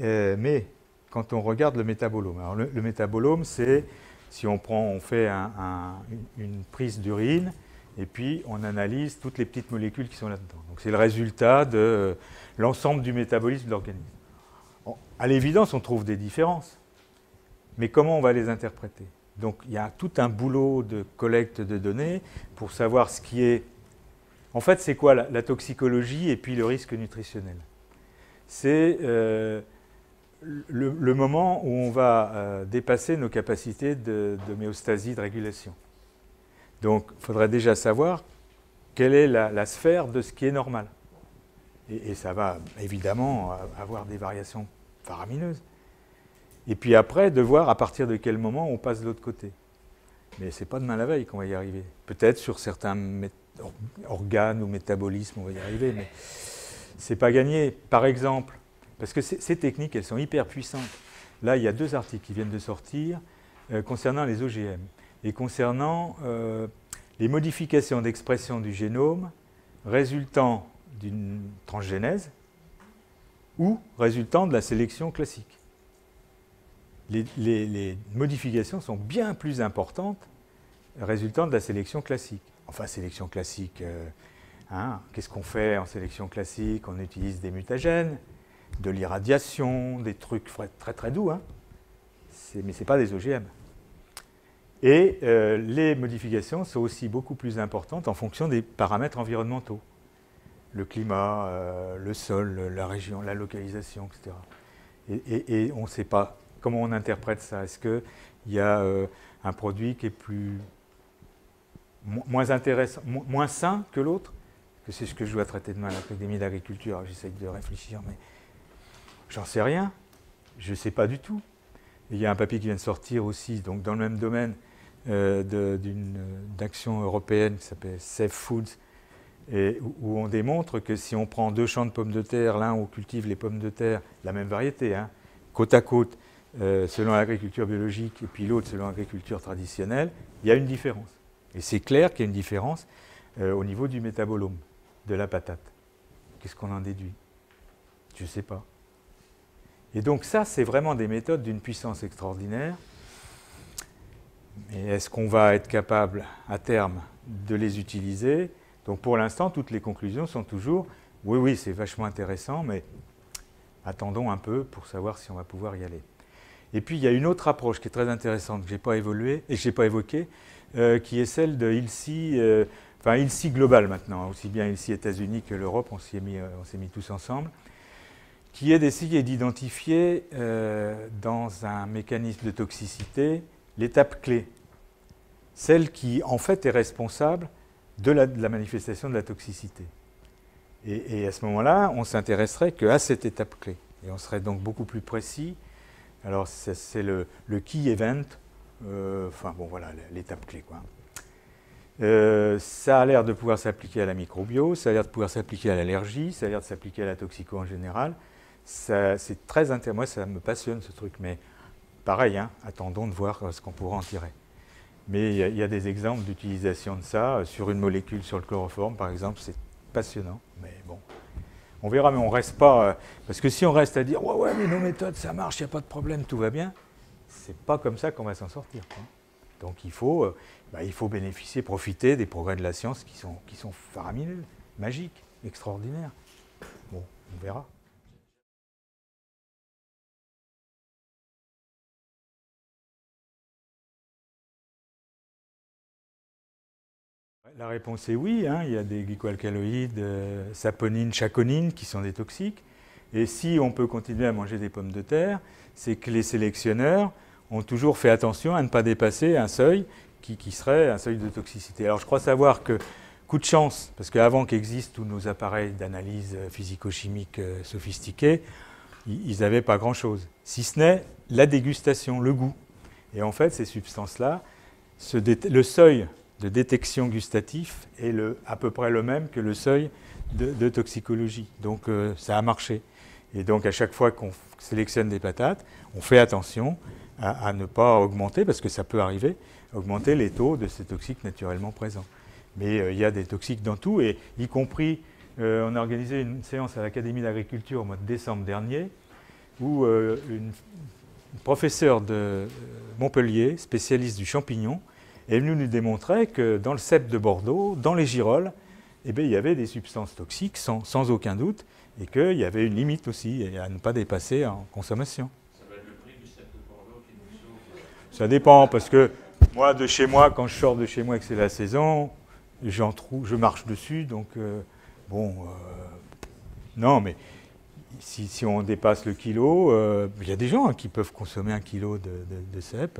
[SPEAKER 1] quand on regarde le métabolome, alors le métabolome, c'est si on fait une prise d'urine et puis on analyse toutes les petites molécules qui sont là-dedans. Donc c'est le résultat de l'ensemble du métabolisme de l'organisme. Bon, à l'évidence, on trouve des différences, mais comment on va les interpréter? Donc il y a tout un boulot de collecte de données pour savoir ce qui est... En fait, c'est quoi la toxicologie et puis le risque nutritionnel? C'est le moment où on va dépasser nos capacités d'homéostasie, de régulation. Donc il faudrait déjà savoir quelle est la sphère de ce qui est normal. Et ça va évidemment avoir des variations faramineuses. Et puis après, de voir à partir de quel moment on passe de l'autre côté. Mais ce n'est pas demain la veille qu'on va y arriver. Peut-être sur certains organes ou métabolismes, on va y arriver, mais ce n'est pas gagné. Par exemple, parce que ces techniques, elles sont hyper puissantes. Là, il y a 2 articles qui viennent de sortir concernant les OGM et concernant les modifications d'expression du génome résultant d'une transgénèse ou résultant de la sélection classique. Les modifications sont bien plus importantes résultant de la sélection classique. Enfin, sélection classique, qu'est-ce qu'on fait en sélection classique? On utilise des mutagènes, de l'irradiation, des trucs très très doux, mais ce n'est pas des OGM. Et les modifications sont aussi beaucoup plus importantes en fonction des paramètres environnementaux. Le climat, le sol, la région, la localisation, etc. Et on ne sait pas comment on interprète ça. Est-ce qu'il y a un produit qui est moins intéressant, moins sain que l'autre? C'est ce que je dois traiter demain à l'Académie d'agriculture. J'essaye de réfléchir, mais j'en sais rien. Je ne sais pas du tout. Et il y a un papier qui vient de sortir aussi, donc dans le même domaine, d'action européenne qui s'appelle Safe Foods, et où on démontre que si on prend 2 champs de pommes de terre, l'un où on cultive les pommes de terre, la même variété, côte à côte, selon l'agriculture biologique, et puis l'autre selon l'agriculture traditionnelle, il y a une différence. Et c'est clair qu'il y a une différence au niveau du métabolome de la patate. Qu'est-ce qu'on en déduit? Je ne sais pas. Et donc ça, c'est vraiment des méthodes d'une puissance extraordinaire. Mais est-ce qu'on va être capable, à terme, de les utiliser? Donc pour l'instant, toutes les conclusions sont toujours « oui, oui, c'est vachement intéressant, mais attendons un peu pour savoir si on va pouvoir y aller ». Et puis il y a une autre approche qui est très intéressante, que je n'ai pas évoquée, qui est celle de ILSI, enfin ILSI global maintenant, aussi bien ILSI États-Unis que l'Europe, on s'est mis tous ensemble, qui est d'essayer d'identifier dans un mécanisme de toxicité l'étape clé, celle qui en fait est responsable de la manifestation de la toxicité. Et à ce moment-là, on s'intéresserait qu'à cette étape clé. Et on serait donc beaucoup plus précis. Alors c'est le key event, enfin bon voilà, l'étape clé, quoi. Ça a l'air de pouvoir s'appliquer à la microbio, ça a l'air de pouvoir s'appliquer à l'allergie, ça a l'air de s'appliquer à la toxico en général. C'est très intéressant. Moi, ça me passionne ce truc, mais pareil, hein, attendons de voir ce qu'on pourra en tirer. Mais il y a des exemples d'utilisation de ça sur une molécule, sur le chloroforme, par exemple, c'est passionnant. Mais bon, on verra, mais on ne reste pas... parce que si on reste à dire « ouais, mais nos méthodes, ça marche, il n'y a pas de problème, tout va bien », c'est pas comme ça qu'on va s'en sortir, quoi. Donc il faut bénéficier, profiter des progrès de la science qui sont faramineux, magiques, extraordinaires. Bon, on verra. La réponse est oui, hein. Il y a des glycoalcaloïdes, saponine, chaconine qui sont des toxiques. Et si on peut continuer à manger des pommes de terre, c'est que les sélectionneurs ont toujours fait attention à ne pas dépasser un seuil qui serait un seuil de toxicité. Alors je crois savoir que, coup de chance, parce qu'avant qu'existent tous nos appareils d'analyse physico-chimique sophistiqués, ils n'avaient pas grand-chose, si ce n'est la dégustation, le goût. Et en fait, ces substances-là, le seuil de détection gustatif est à peu près le même que le seuil de toxicologie. Donc ça a marché. Et donc à chaque fois qu'on sélectionne des patates, on fait attention à ne pas augmenter, parce que ça peut arriver, augmenter les taux de ces toxiques naturellement présents. Mais il y a des toxiques dans tout, et y compris, on a organisé une séance à l'Académie d'agriculture au mois de décembre dernier, où une professeure de Montpellier, spécialiste du champignon, est venue nous démontrer que dans le cèpe de Bordeaux, dans les girolles, eh bien, il y avait des substances toxiques sans aucun doute, et qu'il y avait une limite aussi à ne pas dépasser en consommation.
[SPEAKER 3] Ça va être le prix du cèpe de Bordeaux qui nous sauve.
[SPEAKER 1] Ça dépend, parce que moi, de chez moi, quand je sors de chez moi et que c'est la saison, je marche dessus, donc non, mais si on dépasse le kilo, il y a des gens qui peuvent consommer 1 kilo de cèpe.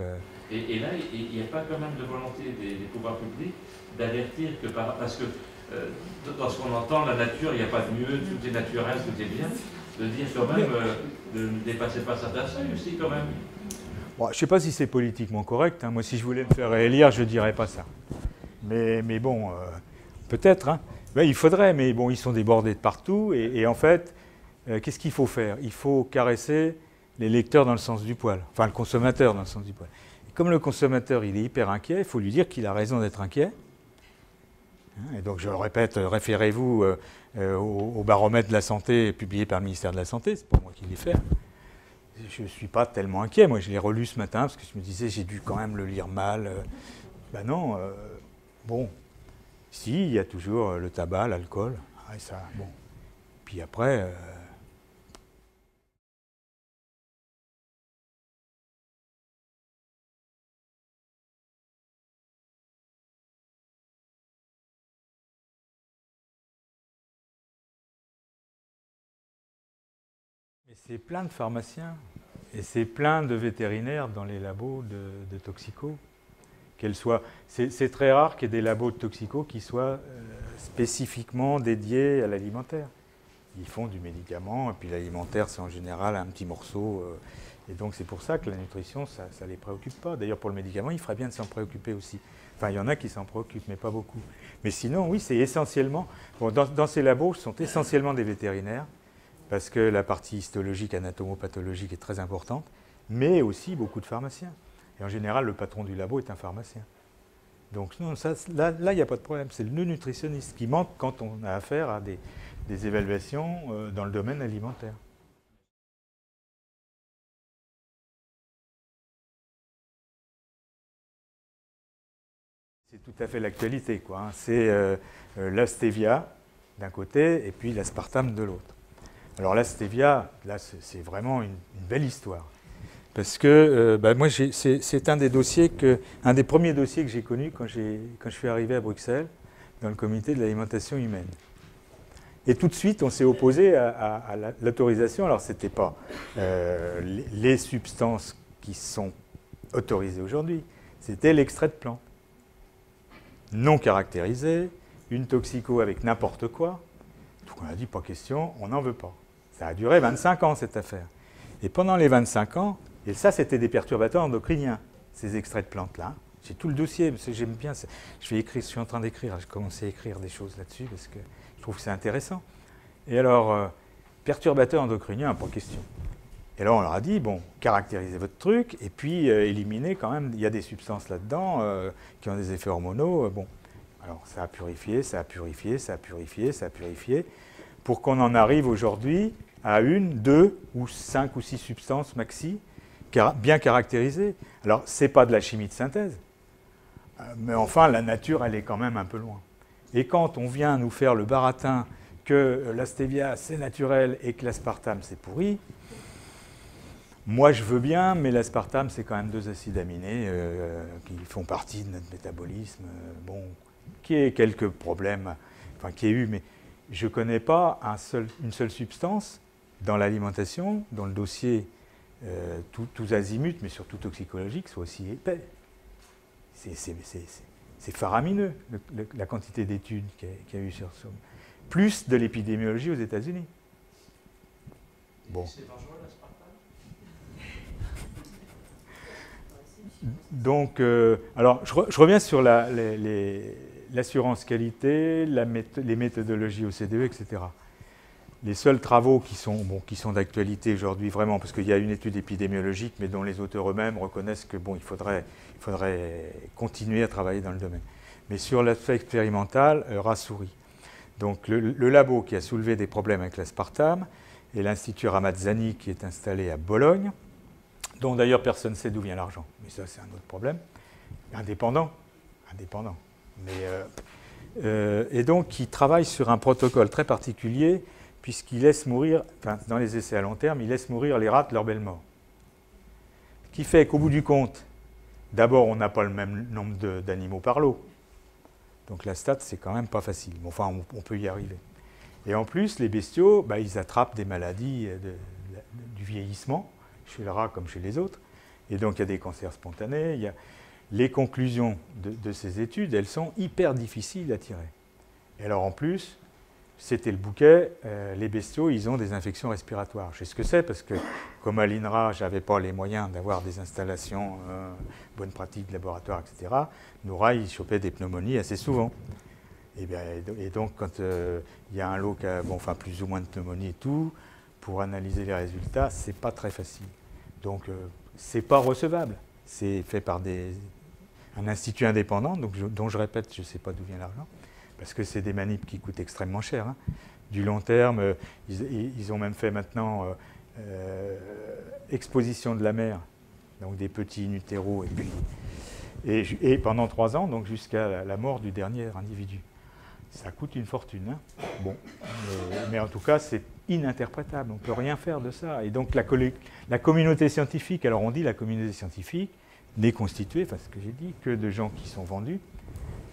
[SPEAKER 3] Et là, il n'y a pas quand même de volonté des pouvoirs publics d'avertir que parce que dans ce qu'on entend, la nature, il n'y a pas de mieux, tout est naturel, tout est bien, de dire quand même, de ne dépasser pas certains seuils aussi quand même.
[SPEAKER 1] Bon, je ne sais pas si c'est politiquement correct, hein. Moi, si je voulais me faire réélire, je ne dirais pas ça. Mais bon, peut-être. Hein. Ben, il faudrait, mais bon, ils sont débordés de partout. Et en fait, qu'est-ce qu'il faut faire? Il faut caresser les lecteurs dans le sens du poil, enfin le consommateur dans le sens du poil. Et comme le consommateur, il est hyper inquiet, il faut lui dire qu'il a raison d'être inquiet. Et donc, je le répète, référez-vous au baromètre de la santé publié par le ministère de la Santé, c'est pas moi qui l'ai fait. Je ne suis pas tellement inquiet. Moi, je l'ai relu ce matin parce que je me disais, j'ai dû quand même le lire mal. Ben non, bon, si, il y a toujours le tabac, l'alcool, et ça, bon. Puis après... Et c'est plein de pharmaciens et c'est plein de vétérinaires dans les labos de toxico. C'est très rare qu'il y ait des labos de toxico qui soient spécifiquement dédiés à l'alimentaire. Ils font du médicament et puis l'alimentaire, c'est en général un petit morceau. Et donc c'est pour ça que la nutrition, ça ne les préoccupe pas. D'ailleurs, pour le médicament, il ferait bien de s'en préoccuper aussi. Enfin, il y en a qui s'en préoccupent, mais pas beaucoup. Mais sinon, oui, c'est essentiellement... Bon, dans ces labos, ce sont essentiellement des vétérinaires, parce que la partie histologique, anatomopathologique est très importante, mais aussi beaucoup de pharmaciens. Et en général, le patron du labo est un pharmacien. Donc non, là, il n'y a pas de problème. C'est le nutritionniste qui manque quand on a affaire à des évaluations dans le domaine alimentaire. C'est tout à fait l'actualité, quoi, hein. C'est la stevia d'un côté et puis l'aspartame de l'autre. Alors la stevia, là, c'est vraiment une belle histoire. Parce que moi, c'est un des premiers dossiers que j'ai connu quand je suis arrivé à Bruxelles, dans le comité de l'alimentation humaine. Et tout de suite, on s'est opposé à l'autorisation. Alors, ce n'était pas les substances qui sont autorisées aujourd'hui, c'était l'extrait de plante. Non caractérisé, une toxico avec n'importe quoi. Donc on a dit, pas question, on n'en veut pas. Ça a duré 25 ans, cette affaire. Et pendant les 25 ans, et ça, c'était des perturbateurs endocriniens, ces extraits de plantes-là. J'ai tout le dossier, parce que j'aime bien. Je suis en train d'écrire, j'ai commencé à écrire des choses là-dessus parce que je trouve que c'est intéressant. Et alors, perturbateurs endocriniens, pas question. Et alors on leur a dit, bon, caractérisez votre truc, et puis éliminez quand même, il y a des substances là-dedans qui ont des effets hormonaux. Bon, alors ça a purifié, ça a purifié, ça a purifié, ça a purifié, pour qu'on en arrive aujourd'hui à 1, 2 ou 5 ou 6 substances maxi, bien caractérisées. Alors, ce n'est pas de la chimie de synthèse, mais enfin, la nature, elle est quand même un peu loin. Et quand on vient nous faire le baratin que la stevia, c'est naturel et que l'aspartame, c'est pourri, moi, je veux bien, mais l'aspartame, c'est quand même 2 acides aminés qui font partie de notre métabolisme, bon, qui a quelques problèmes, enfin, qui a eu, mais je ne connais pas une seule substance dans l'alimentation, dont le dossier, tous azimuts, mais surtout toxicologique, soit aussi épais. C'est faramineux, la quantité d'études qu'il y a eu sur ça. Plus de l'épidémiologie aux États-Unis. Bon. Donc, alors, je reviens sur l'assurance qualité, les méthodologies OCDE, etc. Les seuls travaux qui sont d'actualité aujourd'hui, vraiment, parce qu'il y a une étude épidémiologique, mais dont les auteurs eux-mêmes reconnaissent que bon, il faudrait continuer à travailler dans le domaine. Mais sur l'aspect expérimental, rat-souris. Donc, le labo qui a soulevé des problèmes avec l'aspartame est l'Institut Ramazzani qui est installé à Bologne, dont d'ailleurs personne ne sait d'où vient l'argent. Mais ça, c'est un autre problème. Indépendant. Mais, et donc, qui travaille sur un protocole très particulier, puisqu'il laisse mourir, enfin, dans les essais à long terme, il laisse mourir les rats de leur belle mort. Ce qui fait qu'au bout du compte, d'abord, on n'a pas le même nombre d'animaux par lot. Donc la stat, c'est quand même pas facile. Mais enfin, on peut y arriver. Et en plus, les bestiaux, ils attrapent des maladies du vieillissement, chez le rat comme chez les autres. Et donc, il y a des cancers spontanés. Les conclusions de ces études, elles sont hyper difficiles à tirer. Et alors, en plus, c'était le bouquet, les bestiaux, ils ont des infections respiratoires. Je sais ce que c'est, parce que, comme à l'INRA, je n'avais pas les moyens d'avoir des installations, bonnes pratiques de laboratoire, etc., nos rats, ils chopaient des pneumonies assez souvent. Et donc, quand il y a un lot qui a plus ou moins de pneumonie et tout, pour analyser les résultats, ce n'est pas très facile. Donc, ce n'est pas recevable. C'est fait par un institut indépendant, dont je répète, je ne sais pas d'où vient l'argent, parce que c'est des manips qui coûtent extrêmement cher. Hein. Du long terme, ils ont même fait maintenant exposition de la mer, donc des petits in utero, et pendant 3 ans, donc jusqu'à la mort du dernier individu. Ça coûte une fortune. Hein. Bon, mais en tout cas, c'est ininterprétable. On ne peut rien faire de ça. Et donc, la communauté scientifique, alors on dit la communauté scientifique n'est constituée, enfin ce que j'ai dit, que de gens qui sont vendus.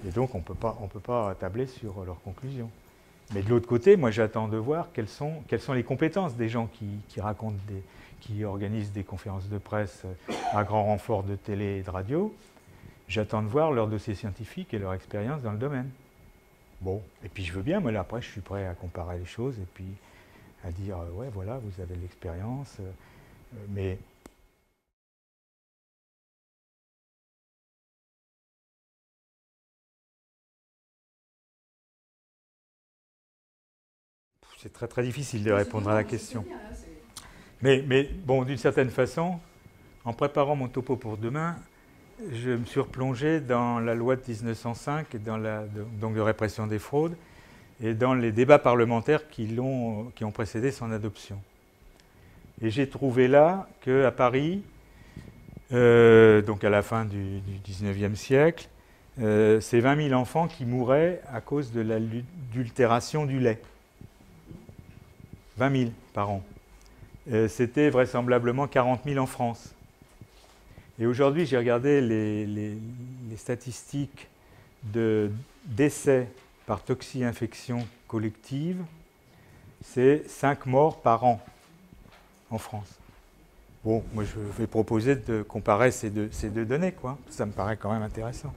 [SPEAKER 1] Et donc, on ne peut pas tabler sur leurs conclusions. Mais de l'autre côté, moi, j'attends de voir quelles sont les compétences des gens qui organisent des conférences de presse à grand renfort de télé et de radio. J'attends de voir leur dossier scientifique et leur expérience dans le domaine. Bon, et puis je veux bien, mais là, après, je suis prêt à comparer les choses et puis à dire, ouais, voilà, vous avez de l'expérience, mais... C'est très très difficile de répondre à la question. Mais bon, d'une certaine façon, en préparant mon topo pour demain, je me suis replongé dans la loi de 1905, donc de répression des fraudes, et dans les débats parlementaires qui ont précédé son adoption. Et j'ai trouvé là qu'à Paris, donc à la fin du XIXe siècle, c'est 20 000 enfants qui mouraient à cause de l'adultération du lait. 20 000 par an. C'était vraisemblablement 40 000 en France. Et aujourd'hui, j'ai regardé les statistiques de décès par toxi-infection collective. C'est 5 morts par an en France. Bon, moi je vais proposer de comparer ces deux données, quoi. Ça me paraît quand même intéressant.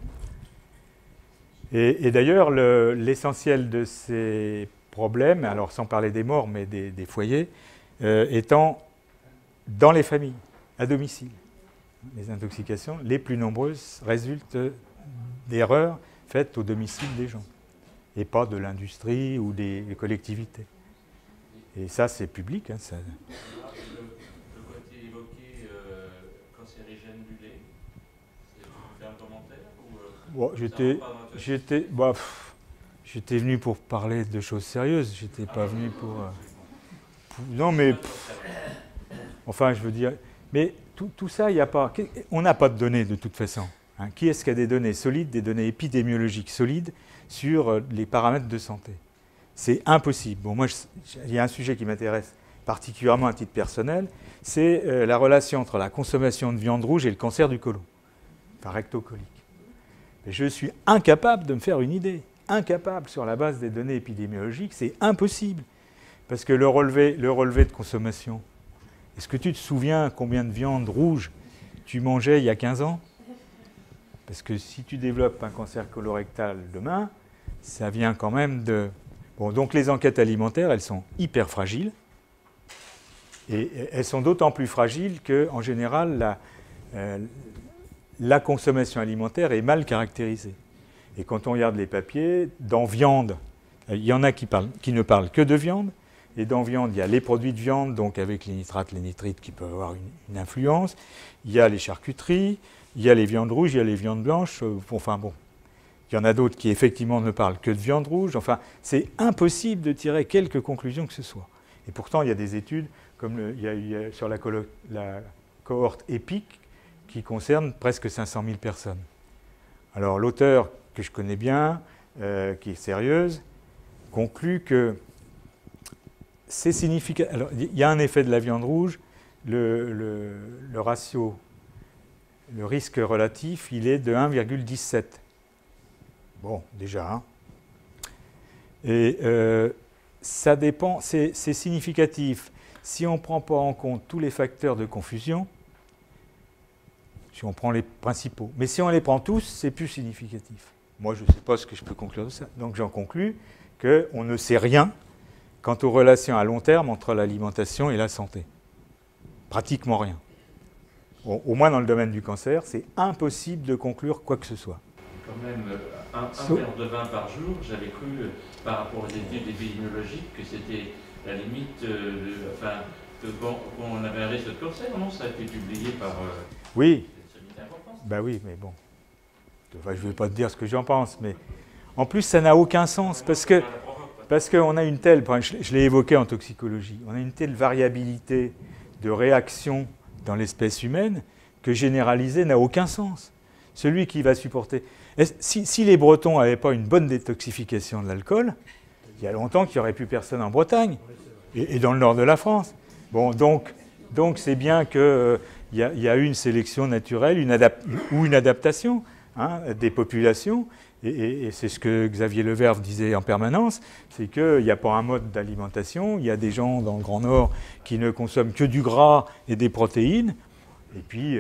[SPEAKER 1] Et d'ailleurs, l'essentiel de ces problèmes, alors sans parler des morts, mais des foyers, étant dans les familles, à domicile. les intoxications les plus nombreuses résultent d'erreurs faites au domicile des gens, et pas de l'industrie ou des collectivités. Et ça, c'est public. Hein, ça.
[SPEAKER 3] Le côté évoqué cancérigène du lait, tu fais un commentaire ou,
[SPEAKER 1] j'étais venu pour parler de choses sérieuses, j'étais pas venu pour non, mais enfin, je veux dire, mais tout ça, il n'y a pas. On n'a pas de données de toute façon. Hein. Qui est-ce qui a des données solides, des données épidémiologiques solides sur les paramètres de santé? C'est impossible. Bon, moi, il y a un sujet qui m'intéresse particulièrement à titre personnel, c'est la relation entre la consommation de viande rouge et le cancer du côlon, enfin rectocolique. Et je suis incapable de me faire une idée, incapable sur la base des données épidémiologiques, c'est impossible. Parce que le relevé de consommation, est-ce que tu te souviens combien de viande rouge tu mangeais il y a 15 ans? Parce que si tu développes un cancer colorectal demain, ça vient quand même de... Bon, donc les enquêtes alimentaires, elles sont hyper fragiles. Et elles sont d'autant plus fragiles qu'en général, la consommation alimentaire est mal caractérisée. Et quand on regarde les papiers, dans viande, il y en a qui ne parlent que de viande. Et dans viande, il y a les produits de viande, donc avec les nitrates, les nitrites qui peuvent avoir une influence. Il y a les charcuteries, il y a les viandes rouges, il y a les viandes blanches. Enfin bon, il y en a d'autres qui effectivement ne parlent que de viande rouge. Enfin, c'est impossible de tirer quelque conclusion que ce soit. Et pourtant, il y a des études, comme il y a sur la cohorte EPIC, qui concerne presque 500 000 personnes. Alors l'auteur, que je connais bien, qui est sérieuse, conclut que c'est significatif. Alors, il y a un effet de la viande rouge, le ratio, le risque relatif, il est de 1,17. Bon, déjà. Hein. Et ça dépend, c'est significatif si on ne prend pas en compte tous les facteurs de confusion, si on prend les principaux. Mais si on les prend tous, c'est plus significatif. Moi, je ne sais pas ce que je peux conclure de ça. Donc j'en conclus qu'on ne sait rien quant aux relations à long terme entre l'alimentation et la santé. Pratiquement rien. Bon, au moins dans le domaine du cancer, c'est impossible de conclure quoi que ce soit.
[SPEAKER 3] Quand même, un verre de vin par jour, j'avais cru, par rapport aux études épidémiologiques, que c'était la limite, qu'on avait un risque de cancer, non? Ça a été publié par...
[SPEAKER 1] oui. Ben oui, mais bon. Enfin, je ne vais pas te dire ce que j'en pense, mais en plus, ça n'a aucun sens, parce qu'on a une telle, je l'ai évoqué en toxicologie, on a une telle variabilité de réaction dans l'espèce humaine que généraliser n'a aucun sens. Celui qui va supporter... Si les Bretons n'avaient pas une bonne détoxification de l'alcool, il y a longtemps qu'il n'y aurait plus personne en Bretagne et dans le nord de la France. Bon, donc c'est bien qu'il y a eu une sélection naturelle ou une adaptation des populations. Et c'est ce que Xavier Leverve disait en permanence, c'est qu'il n'y a pas un mode d'alimentation. Il y a des gens dans le Grand Nord qui ne consomment que du gras et des protéines. Et puis,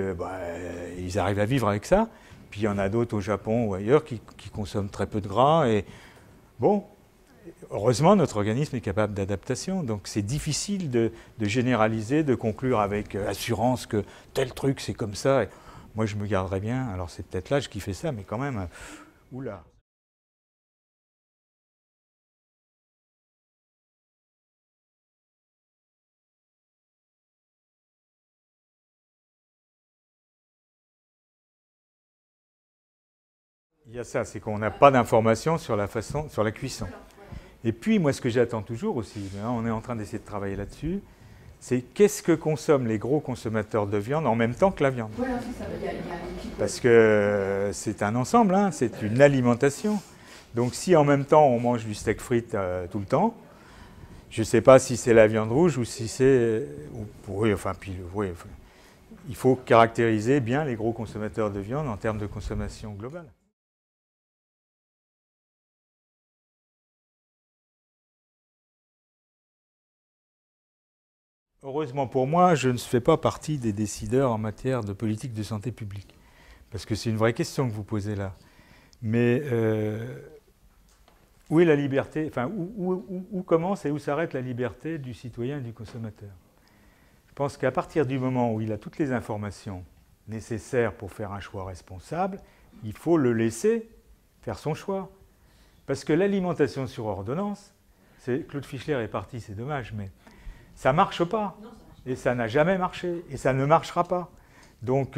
[SPEAKER 1] ils arrivent à vivre avec ça. Puis il y en a d'autres au Japon ou ailleurs qui consomment très peu de gras. Et bon, heureusement, notre organisme est capable d'adaptation. Donc c'est difficile de généraliser, de conclure avec assurance que tel truc, c'est comme ça. Et moi, je me garderais bien. Alors c'est peut-être l'âge qui fait ça, mais quand même, oula. Il y a ça, c'est qu'on n'a pas d'informations sur la cuisson. Et puis, moi, ce que j'attends toujours aussi, on est en train d'essayer de travailler là-dessus, c'est qu'est-ce que consomment les gros consommateurs de viande en même temps que la viande. Parce que c'est un ensemble, c'est une alimentation. Donc, si en même temps on mange du steak frites tout le temps, je ne sais pas si c'est la viande rouge ou si c'est... il faut caractériser bien les gros consommateurs de viande en termes de consommation globale. Heureusement pour moi, je ne fais pas partie des décideurs en matière de politique de santé publique. Parce que c'est une vraie question que vous posez là. Mais où est la liberté, enfin, où commence et où s'arrête la liberté du citoyen et du consommateur? Je pense qu'à partir du moment où il a toutes les informations nécessaires pour faire un choix responsable, il faut le laisser faire son choix. Parce que l'alimentation sur ordonnance, Claude Fischler est parti, c'est dommage, mais ça ne marche pas. Et ça n'a jamais marché, et ça ne marchera pas. Donc,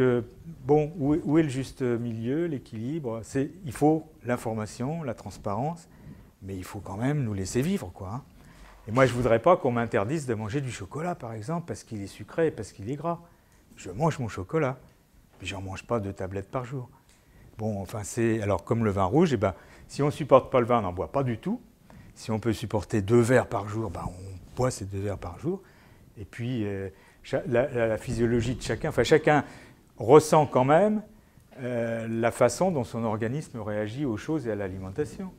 [SPEAKER 1] bon, où est le juste milieu, l'équilibre? Il faut l'information, la transparence, mais il faut quand même nous laisser vivre, quoi. Hein. Et moi, je ne voudrais pas qu'on m'interdise de manger du chocolat, par exemple, parce qu'il est sucré et parce qu'il est gras. Je mange mon chocolat, puis j'en mange pas 2 tablettes par jour. Bon, enfin, alors, comme le vin rouge, eh ben, si on ne supporte pas le vin, on n'en boit pas du tout. Si on peut supporter 2 verres par jour, ben, on boit ces 2 verres par jour. Et puis, la physiologie de chacun, enfin, chacun ressent quand même la façon dont son organisme réagit aux choses et à l'alimentation.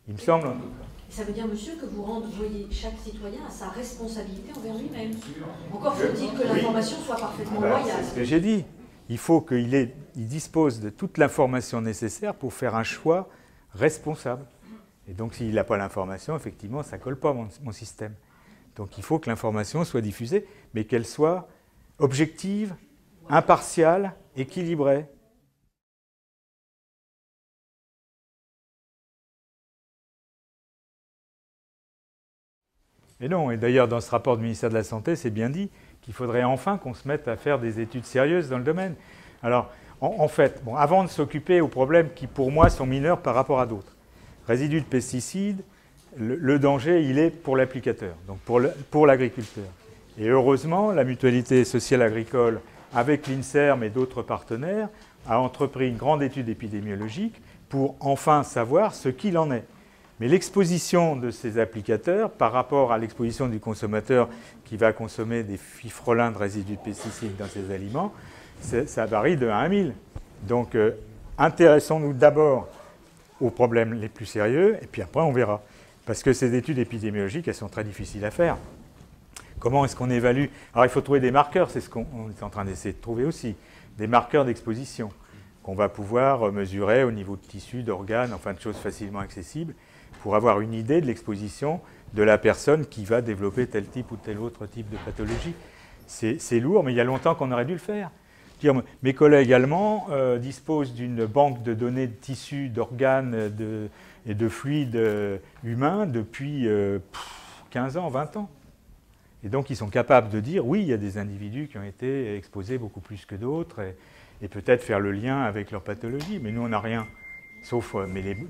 [SPEAKER 1] Il me semble.
[SPEAKER 4] Ça veut dire, monsieur, que vous renvoyez chaque citoyen à sa responsabilité envers lui-même. Encore faut-il que l'information soit parfaitement loyale.
[SPEAKER 1] C'est ce que j'ai dit. Il faut qu'il dispose de toute l'information nécessaire pour faire un choix responsable. Et donc, s'il n'a pas l'information, effectivement, ça ne colle pas mon système. Donc, il faut que l'information soit diffusée, mais qu'elle soit objective, impartiale, équilibrée. Et non, et d'ailleurs, dans ce rapport du ministère de la Santé, c'est bien dit qu'il faudrait enfin qu'on se mette à faire des études sérieuses dans le domaine. Alors, en fait, bon, avant de s'occuper aux problèmes qui, pour moi, sont mineurs par rapport à d'autres, résidus de pesticides, le danger, il est pour l'applicateur, donc pour l'agriculteur. Et heureusement, la Mutualité sociale agricole, avec l'INSERM et d'autres partenaires, a entrepris une grande étude épidémiologique pour enfin savoir ce qu'il en est. Mais l'exposition de ces applicateurs par rapport à l'exposition du consommateur qui va consommer des fifrelins de résidus de pesticides dans ses aliments, ça varie de 1 à 1000. Donc, intéressons-nous d'abord aux problèmes les plus sérieux, et puis après, on verra. Parce que ces études épidémiologiques, elles sont très difficiles à faire. Comment est-ce qu'on évalue? Alors, il faut trouver des marqueurs, c'est ce qu'on est en train d'essayer de trouver aussi, des marqueurs d'exposition qu'on va pouvoir mesurer au niveau de tissus, d'organes, enfin de choses facilement accessibles, pour avoir une idée de l'exposition de la personne qui va développer tel type ou tel autre type de pathologie. C'est lourd, mais il y a longtemps qu'on aurait dû le faire. Mes collègues allemands disposent d'une banque de données de tissus, d'organes et de fluides humains depuis 15 ans, 20 ans. Et donc, ils sont capables de dire, oui, il y a des individus qui ont été exposés beaucoup plus que d'autres, et peut-être faire le lien avec leur pathologie. Mais nous, on n'a rien. Sauf,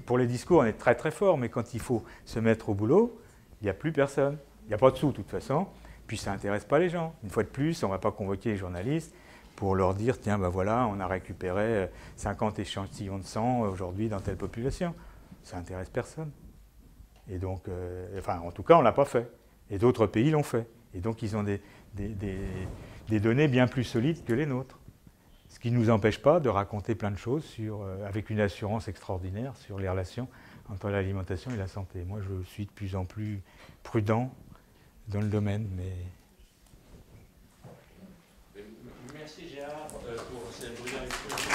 [SPEAKER 1] pour les discours, on est très très fort, mais quand il faut se mettre au boulot, il n'y a plus personne. Il n'y a pas de sous, de toute façon. Puis ça n'intéresse pas les gens. Une fois de plus, on ne va pas convoquer les journalistes pour leur dire, tiens, ben voilà, on a récupéré 50 échantillons de sang aujourd'hui dans telle population. Ça n'intéresse personne. Et donc, enfin, en tout cas, on ne l'a pas fait. Et d'autres pays l'ont fait. Et donc, ils ont des données bien plus solides que les nôtres. Ce qui ne nous empêche pas de raconter plein de choses avec une assurance extraordinaire sur les relations entre l'alimentation et la santé. Moi, je suis de plus en plus prudent dans le domaine, mais...
[SPEAKER 3] Merci Gérard pour cette brillante exposition.